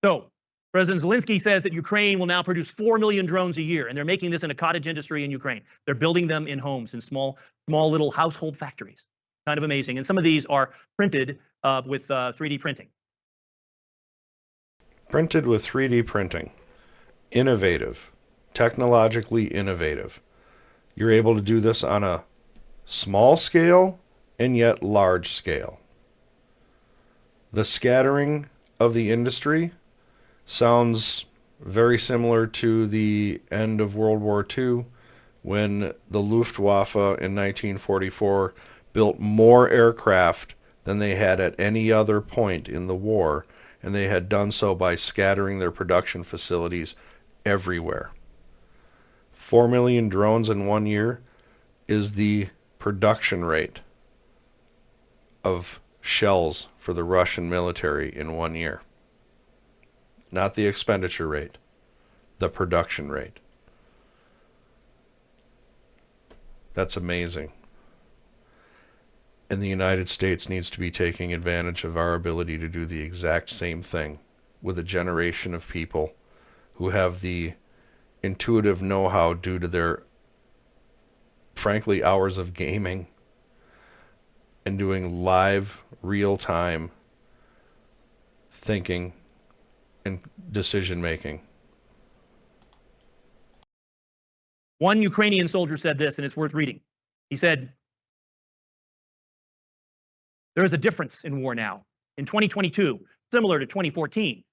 S2: So President Zelensky says that Ukraine will now produce 4 million drones a year, and they're making this in a cottage industry in Ukraine. They're building them in homes, in small little household factories. Kind of amazing. And some of these are printed with 3D printing.
S1: Printed with 3D printing. Innovative. Technologically innovative. You're able to do this on a small scale and yet large scale. The scattering of the industry sounds very similar to the end of World War II, when the Luftwaffe in 1944 built more aircraft than they had at any other point in the war, and they had done so by scattering their production facilities everywhere. 4 million drones in 1 year is the production rate of shells for the Russian military in 1 year. Not the expenditure rate, the production rate. That's amazing. And the United States needs to be taking advantage of our ability to do the exact same thing with a generation of people who have the intuitive know-how due to their, frankly, hours of gaming and doing live, real-time thinking and decision-making.
S2: One Ukrainian soldier said this, and it's worth reading. He said, "There is a difference in war now. In 2022, similar to 2014,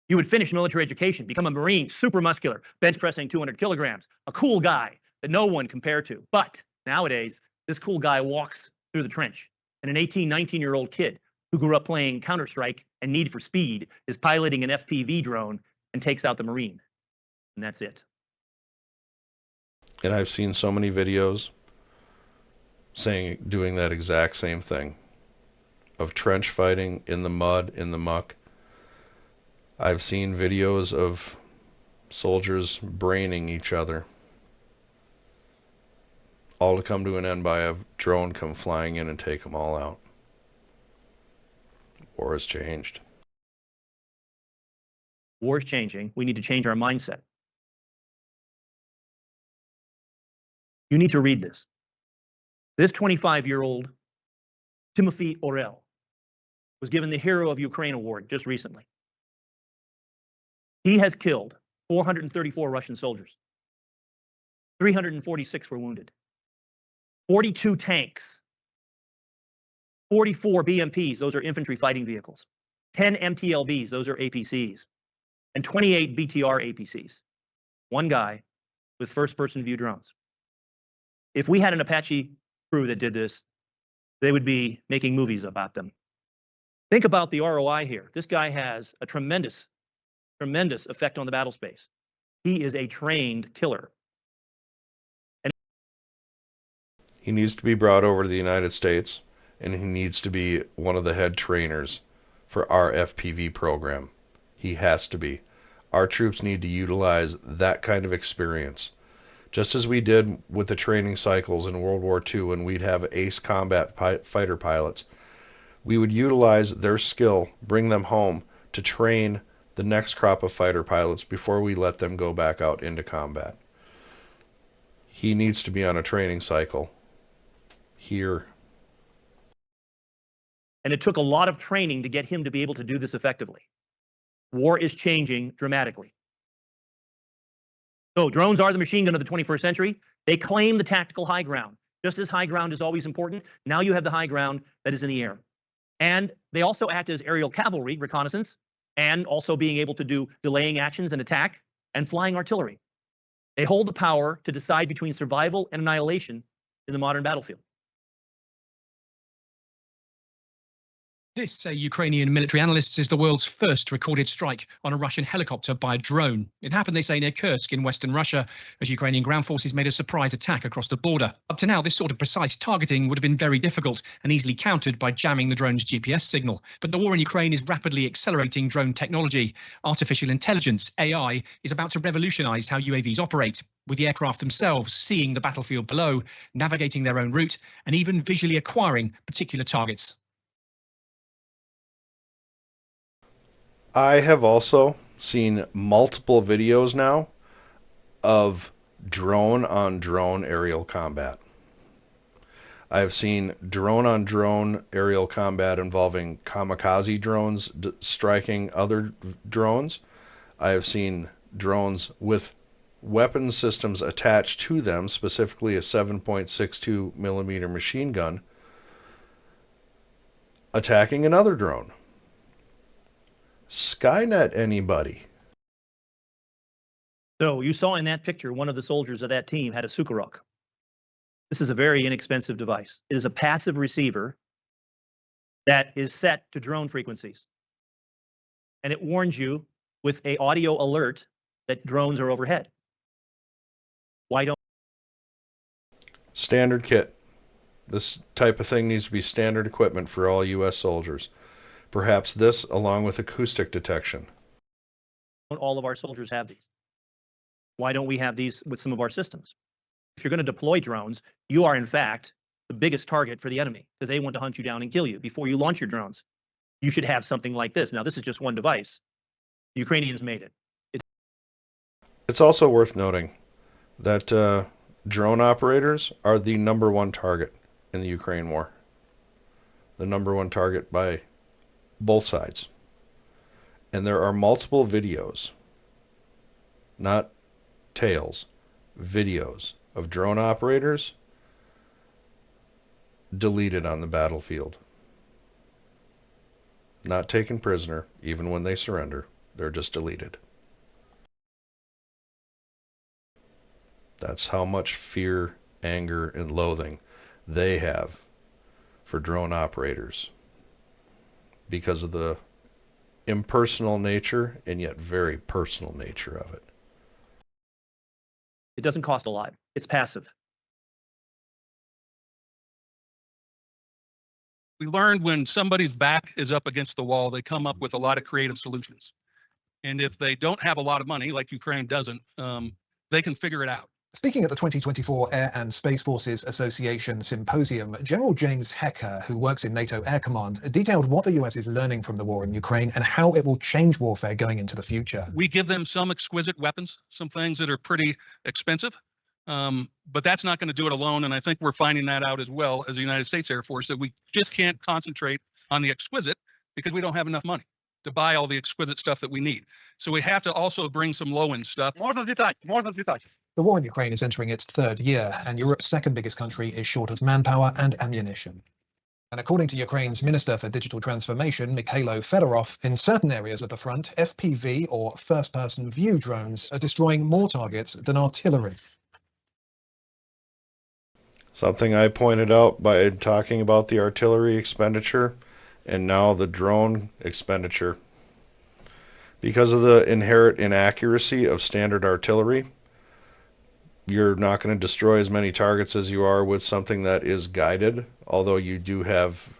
S2: you would finish military education, become a Marine, super muscular, bench pressing 200 kilograms, a cool guy that no one compared to. But nowadays, this cool guy walks through the trench, and an 18, 19-year-old kid who grew up playing Counter-Strike and Need for Speed is piloting an FPV drone and takes out the Marine. And that's it."
S1: And I've seen so many videos doing that exact same thing, of trench fighting in the mud, in the muck. I've seen videos of soldiers braining each other, all to come to an end by a drone come flying in and take them all out. War has changed.
S2: War is changing. We need to change our mindset. You need to read this. This 25-year-old Timothy Orel was given the Hero of Ukraine Award just recently. He has killed 434 Russian soldiers. 346 were wounded. 42 tanks. 44 BMPs, those are infantry fighting vehicles. 10 MTLBs, those are APCs. And 28 BTR APCs. One guy with first-person view drones. If we had an Apache crew that did this, they would be making movies about them. Think about the ROI here. This guy has a tremendous effect on the battle space. He is a trained killer. And
S1: He needs to be brought over to the United States, and he needs to be one of the head trainers for our FPV program. He has to be. Our troops need to utilize that kind of experience. Just as we did with the training cycles in World War II when we'd have ace combat fighter pilots, we would utilize their skill, bring them home to train the next crop of fighter pilots before we let them go back out into combat. He needs to be on a training cycle here.
S2: And it took a lot of training to get him to be able to do this effectively. War is changing dramatically. So drones are the machine gun of the 21st century. They claim the tactical high ground. Just as high ground is always important, now you have the high ground that is in the air. And they also act as aerial cavalry, reconnaissance, and also being able to do delaying actions and attack, and flying artillery. They hold the power to decide between survival and annihilation in the modern battlefield.
S7: This, say Ukrainian military analysts, is the world's first recorded strike on a Russian helicopter by drone. It happened, they say, near Kursk in western Russia, as Ukrainian ground forces made a surprise attack across the border. Up to now, this sort of precise targeting would have been very difficult and easily countered by jamming the drone's GPS signal. But the war in Ukraine is rapidly accelerating drone technology. Artificial intelligence, AI, is about to revolutionize how UAVs operate, with the aircraft themselves seeing the battlefield below, navigating their own route, and even visually acquiring particular targets.
S1: I have also seen multiple videos now of drone on drone aerial combat. I have seen drone on drone aerial combat involving kamikaze drones striking other drones. I have seen drones with weapon systems attached to them, specifically a 7.62 millimeter machine gun, attacking another drone. Skynet anybody?
S2: So you saw in that picture, one of the soldiers of that team had a Sukarok. This is a very inexpensive device. It is a passive receiver that is set to drone frequencies. And it warns you with an audio alert that drones are overhead. Why don't
S1: Standard kit. This type of thing needs to be standard equipment for all U.S. soldiers. Perhaps this, along with acoustic detection.
S2: all of our soldiers have these? Why don't we have these with some of our systems? If you're going to deploy drones, you are in fact the biggest target for the enemy because they want to hunt you down and kill you before you launch your drones. You should have something like this. Now, this is just one device. The Ukrainians made it.
S1: It's also worth noting that drone operators are the #1 target in the Ukraine war. The #1 target by both sides. And there are multiple videos, not tales, videos of drone operators deleted on the battlefield. Not taken prisoner, even when they surrender. They're just deleted. That's how much fear, anger, and loathing they have for drone operators because of the impersonal nature and yet very personal nature of it.
S2: It doesn't cost a lot. It's passive.
S8: We learned when somebody's back is up against the wall, they come up with a lot of creative solutions. And if they don't have a lot of money, like Ukraine doesn't, they can figure it out.
S9: Speaking at the 2024 Air and Space Forces Association Symposium, General James Hecker, who works in NATO Air Command, detailed what the US is learning from the war in Ukraine and how it will change warfare going into the future.
S8: We give them some exquisite weapons, some things that are pretty expensive, but that's not going to do it alone. And I think we're finding that out as well as the United States Air Force, that we just can't concentrate on the exquisite because we don't have enough money to buy all the exquisite stuff that we need. So we have to also bring some low-end stuff.
S9: The war in Ukraine is entering its third year, and Europe's second biggest country is short of manpower and ammunition. And according to Ukraine's Minister for Digital Transformation, Mikhailo Fedorov, in certain areas of the front, FPV, or first-person view drones, are destroying more targets than artillery.
S1: Something I pointed out by talking about the artillery expenditure and now the drone expenditure. Because of the inherent inaccuracy of standard artillery, you're not going to destroy as many targets as you are with something that is guided, although you do have,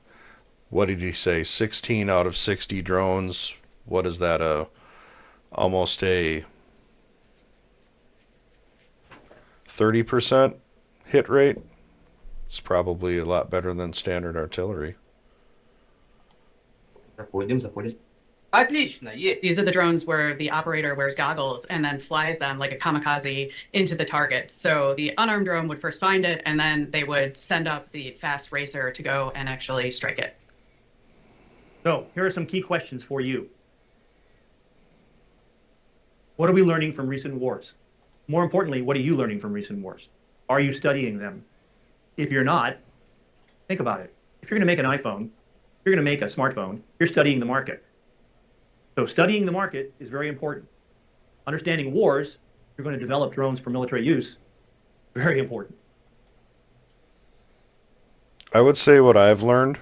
S1: what did he say, 16 out of 60 drones. What is that, almost a 30% hit rate? It's probably a lot better than standard artillery.
S10: Отлично, есть. These are the drones where the operator wears goggles and then flies them like a kamikaze into the target. So the unarmed drone would first find it, and then they would send up the fast racer to go and actually strike it.
S2: So here are some key questions for you. What are we learning from recent wars? More importantly, what are you learning from recent wars? Are you studying them? If you're not, think about it. If you're going to make an iPhone, if you're going to make a smartphone, you're studying the market. So studying the market is very important. Understanding wars, you're going to develop drones for military use, very important.
S1: I would say what I've learned,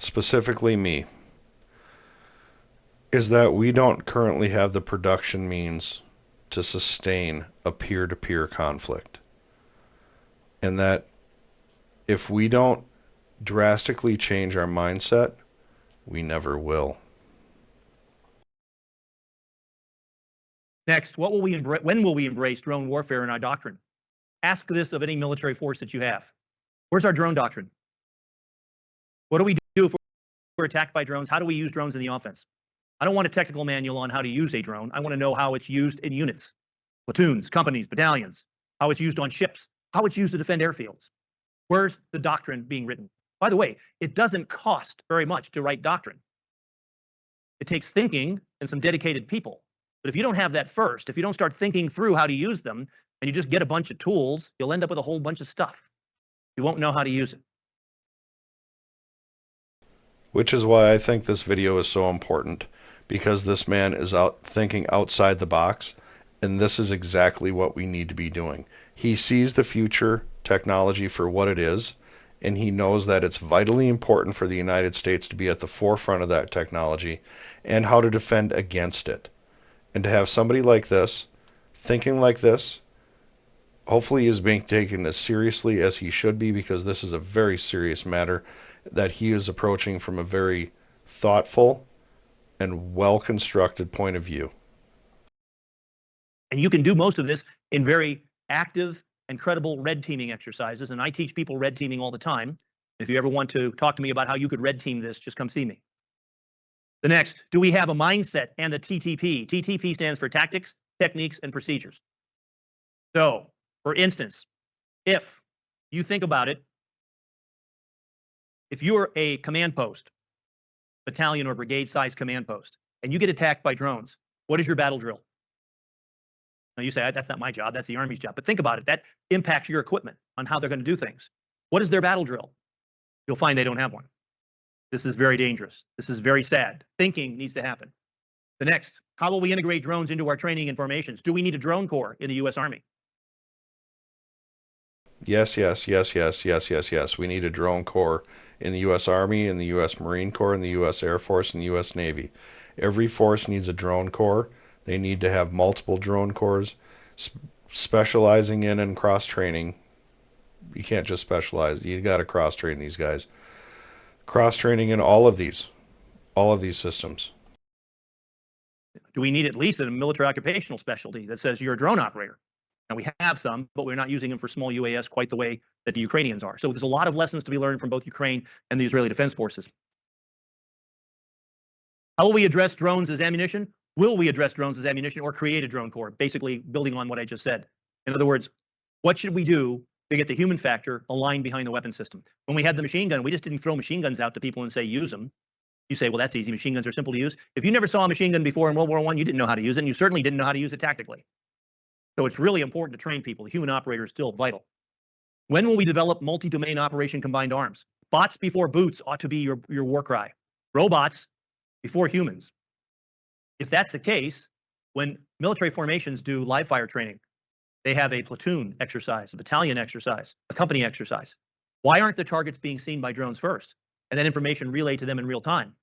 S1: specifically me, is that we don't currently have the production means to sustain a peer-to-peer conflict. And that if we don't drastically change our mindset, we never will.
S2: Next, when will we embrace drone warfare in our doctrine? Ask this of any military force that you have. Where's our drone doctrine? What do we do if we're attacked by drones? How do we use drones in the offense? I don't want a technical manual on how to use a drone. I want to know how it's used in units, platoons, companies, battalions, how it's used on ships, how it's used to defend airfields. Where's the doctrine being written? By the way, it doesn't cost very much to write doctrine. It takes thinking and some dedicated people. But if you don't have that first, if you don't start thinking through how to use them, and you just get a bunch of tools, you'll end up with a whole bunch of stuff. You won't know how to use it.
S1: Which is why I think this video is so important, because this man is out thinking outside the box, and this is exactly what we need to be doing. He sees the future technology for what it is, and he knows that it's vitally important for the United States to be at the forefront of that technology and how to defend against it. And to have somebody like this, thinking like this, hopefully is being taken as seriously as he should be, because this is a very serious matter that he is approaching from a very thoughtful and well-constructed point of view.
S2: And you can do most of this in very active and credible red teaming exercises. And I teach people red teaming all the time. If you ever want to talk to me about how you could red team this, just come see me. The next, do we have a mindset and the TTP? TTP stands for tactics, techniques, and procedures. So, for instance, if you think about it, if you're a command post, battalion or brigade size command post, and you get attacked by drones, what is your battle drill? Now you say, that's not my job, that's the Army's job. But think about it, that impacts your equipment on how they're going to do things. What is their battle drill? You'll find they don't have one. This is very dangerous. This is very sad. Thinking needs to happen. The next, how will we integrate drones into our training and formations? Do we need a drone corps in the U.S. Army?
S1: Yes, yes, yes, yes, yes, yes, yes. We need a drone corps in the U.S. Army, in the U.S. Marine Corps, in the U.S. Air Force, and the U.S. Navy. Every force needs a drone corps. They need to have multiple drone corps specializing in and cross-training. You can't just specialize. You got to cross-train these guys. Cross-training in all of these systems.
S2: Do we need at least a military occupational specialty that says you're a drone operator? And we have some, but we're not using them for small UAS quite the way that the Ukrainians are. So there's a lot of lessons to be learned from both Ukraine and the Israeli Defense Forces. How will we address drones as ammunition? Will we address drones as ammunition or create a drone corps? Basically building on what I just said. In other words, what should we do to get the human factor aligned behind the weapon system? When we had the machine gun, we just didn't throw machine guns out to people and say, use them. You say, well, that's easy. Machine guns are simple to use. If you never saw a machine gun before in World War I, you didn't know how to use it, and you certainly didn't know how to use it tactically. So it's really important to train people. The human operator is still vital. When will we develop multi-domain operation combined arms? Bots before boots ought to be your war cry. Robots before humans. If that's the case, when military formations do live fire training, they have a platoon exercise, a battalion exercise, a company exercise. Why aren't the targets being seen by drones first? And then information relayed to them in real time.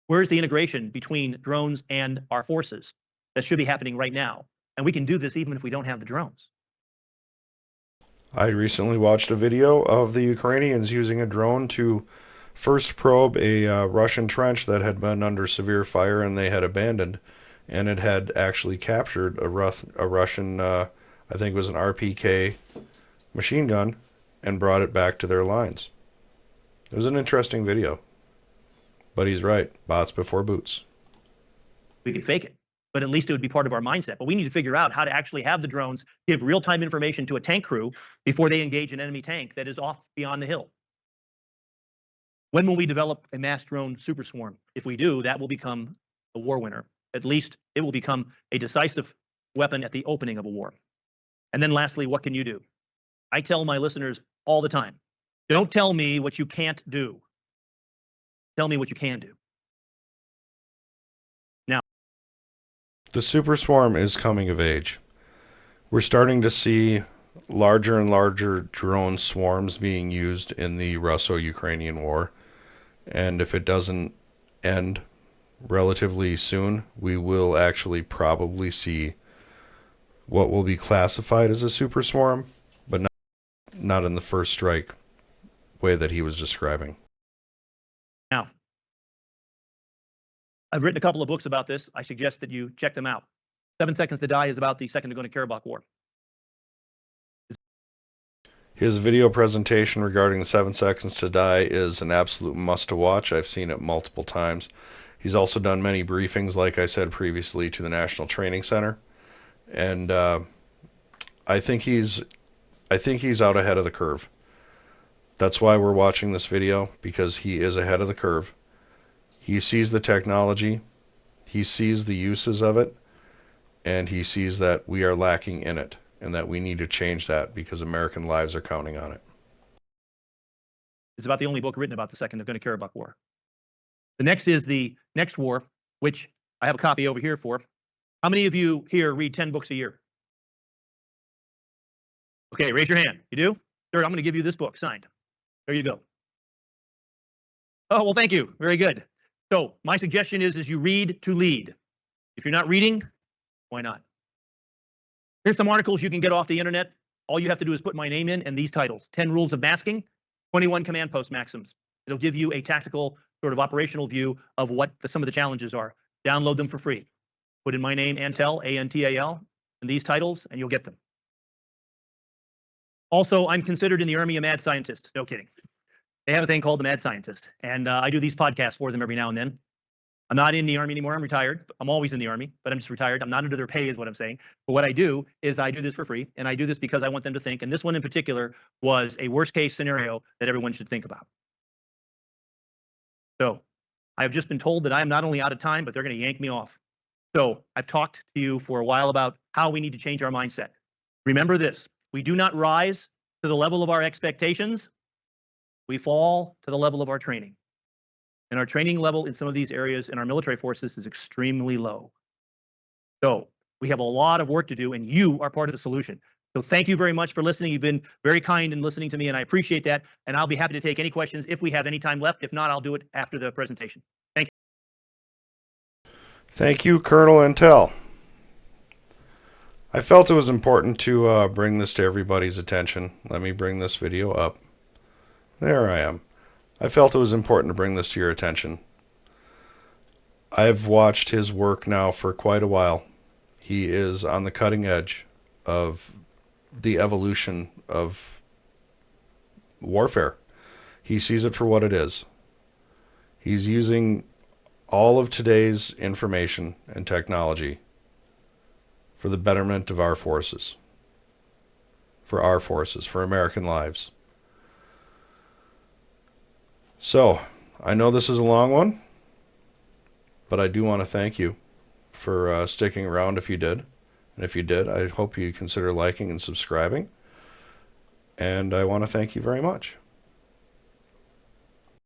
S2: Where's the integration between drones and our forces? That should be happening right now. And we can do this even if we don't have the drones.
S1: I recently watched a video of the Ukrainians using a drone to first probe a Russian trench that had been under severe fire and they had abandoned. And it had actually captured a Russian, I think it was an RPK machine gun, and brought it back to their lines. It was an interesting video. But he's right. Bots before boots.
S2: We could fake it, but at least it would be part of our mindset. But we need to figure out how to actually have the drones give real-time information to a tank crew before they engage an enemy tank that is off beyond the hill. When will we develop a mass drone super swarm? If we do, that will become a war winner. At least it will become a decisive weapon at the opening of a war. And then lastly, what can you do? I tell my listeners all the time, don't tell me what you can't do. Tell me what you can do. Now,
S1: the super swarm is coming of age. We're starting to see larger and larger drone swarms being used in the Russo-Ukrainian war. And if it doesn't end relatively soon, we will actually probably see what will be classified as a super swarm, but not in the first strike way that he was describing.
S2: Now, I've written a couple of books about this. I suggest that you check them out. 7 Seconds to Die is about the Second Nagorno-Karabakh War.
S1: His video presentation regarding the 7 Seconds to Die is an absolute must to watch. I've seen it multiple times. He's also done many briefings, like I said previously, to the National Training Center, and I think he's out ahead of the curve. That's why we're watching this video, because he is ahead of the curve. He sees the technology, he sees the uses of it, and he sees that we are lacking in it, and that we need to change that because American lives are counting on it.
S2: It's about the only book written about the Second Nagorno-Karabakh War. The next is the next war, which I have a copy over here for. How many of you here read 10 books a year? Okay, raise your hand. You do? Sir, I'm going to give you this book signed. There you go. Oh, well, thank you. Very good. So my suggestion is you read to lead. If you're not reading, why not? Here's some articles you can get off the internet. All you have to do is put my name in and these titles: 10 Rules of Masking, 21 Command Post Maxims. It'll give you a tactical sort of operational view of what some of the challenges are. Download them for free. Put in my name, Antal, A-N-T-A-L, and these titles, and you'll get them. Also, I'm considered in the Army a mad scientist. No kidding. They have a thing called the Mad Scientist, and I do these podcasts for them every now and then. I'm not in the Army anymore. I'm retired. I'm always in the Army, but I'm just retired. I'm not under their pay is what I'm saying. But what I do is I do this for free, and I do this because I want them to think, and this one in particular was a worst case scenario that everyone should think about. So I have just been told that I am not only out of time, but they're going to yank me off. So I've talked to you for a while about how we need to change our mindset. Remember this: we do not rise to the level of our expectations. We fall to the level of our training. And our training level in some of these areas in our military forces is extremely low. So we have a lot of work to do, and you are part of the solution. So thank you very much for listening. You've been very kind in listening to me, and I appreciate that. And I'll be happy to take any questions if we have any time left. If not, I'll do it after the presentation. Thank you.
S1: Thank you, Colonel Antal. I felt it was important to bring this to everybody's attention. Let me bring this video up. There I am. I felt it was important to bring this to your attention. I've watched his work now for quite a while. He is on the cutting edge of the evolution of warfare. He sees it for what it is. He's using all of today's information and technology for the betterment of our forces, for American lives. So, I know this is a long one, but I do want to thank you for sticking around if you did. And if you did, I hope you consider liking and subscribing. And I want to thank you very much.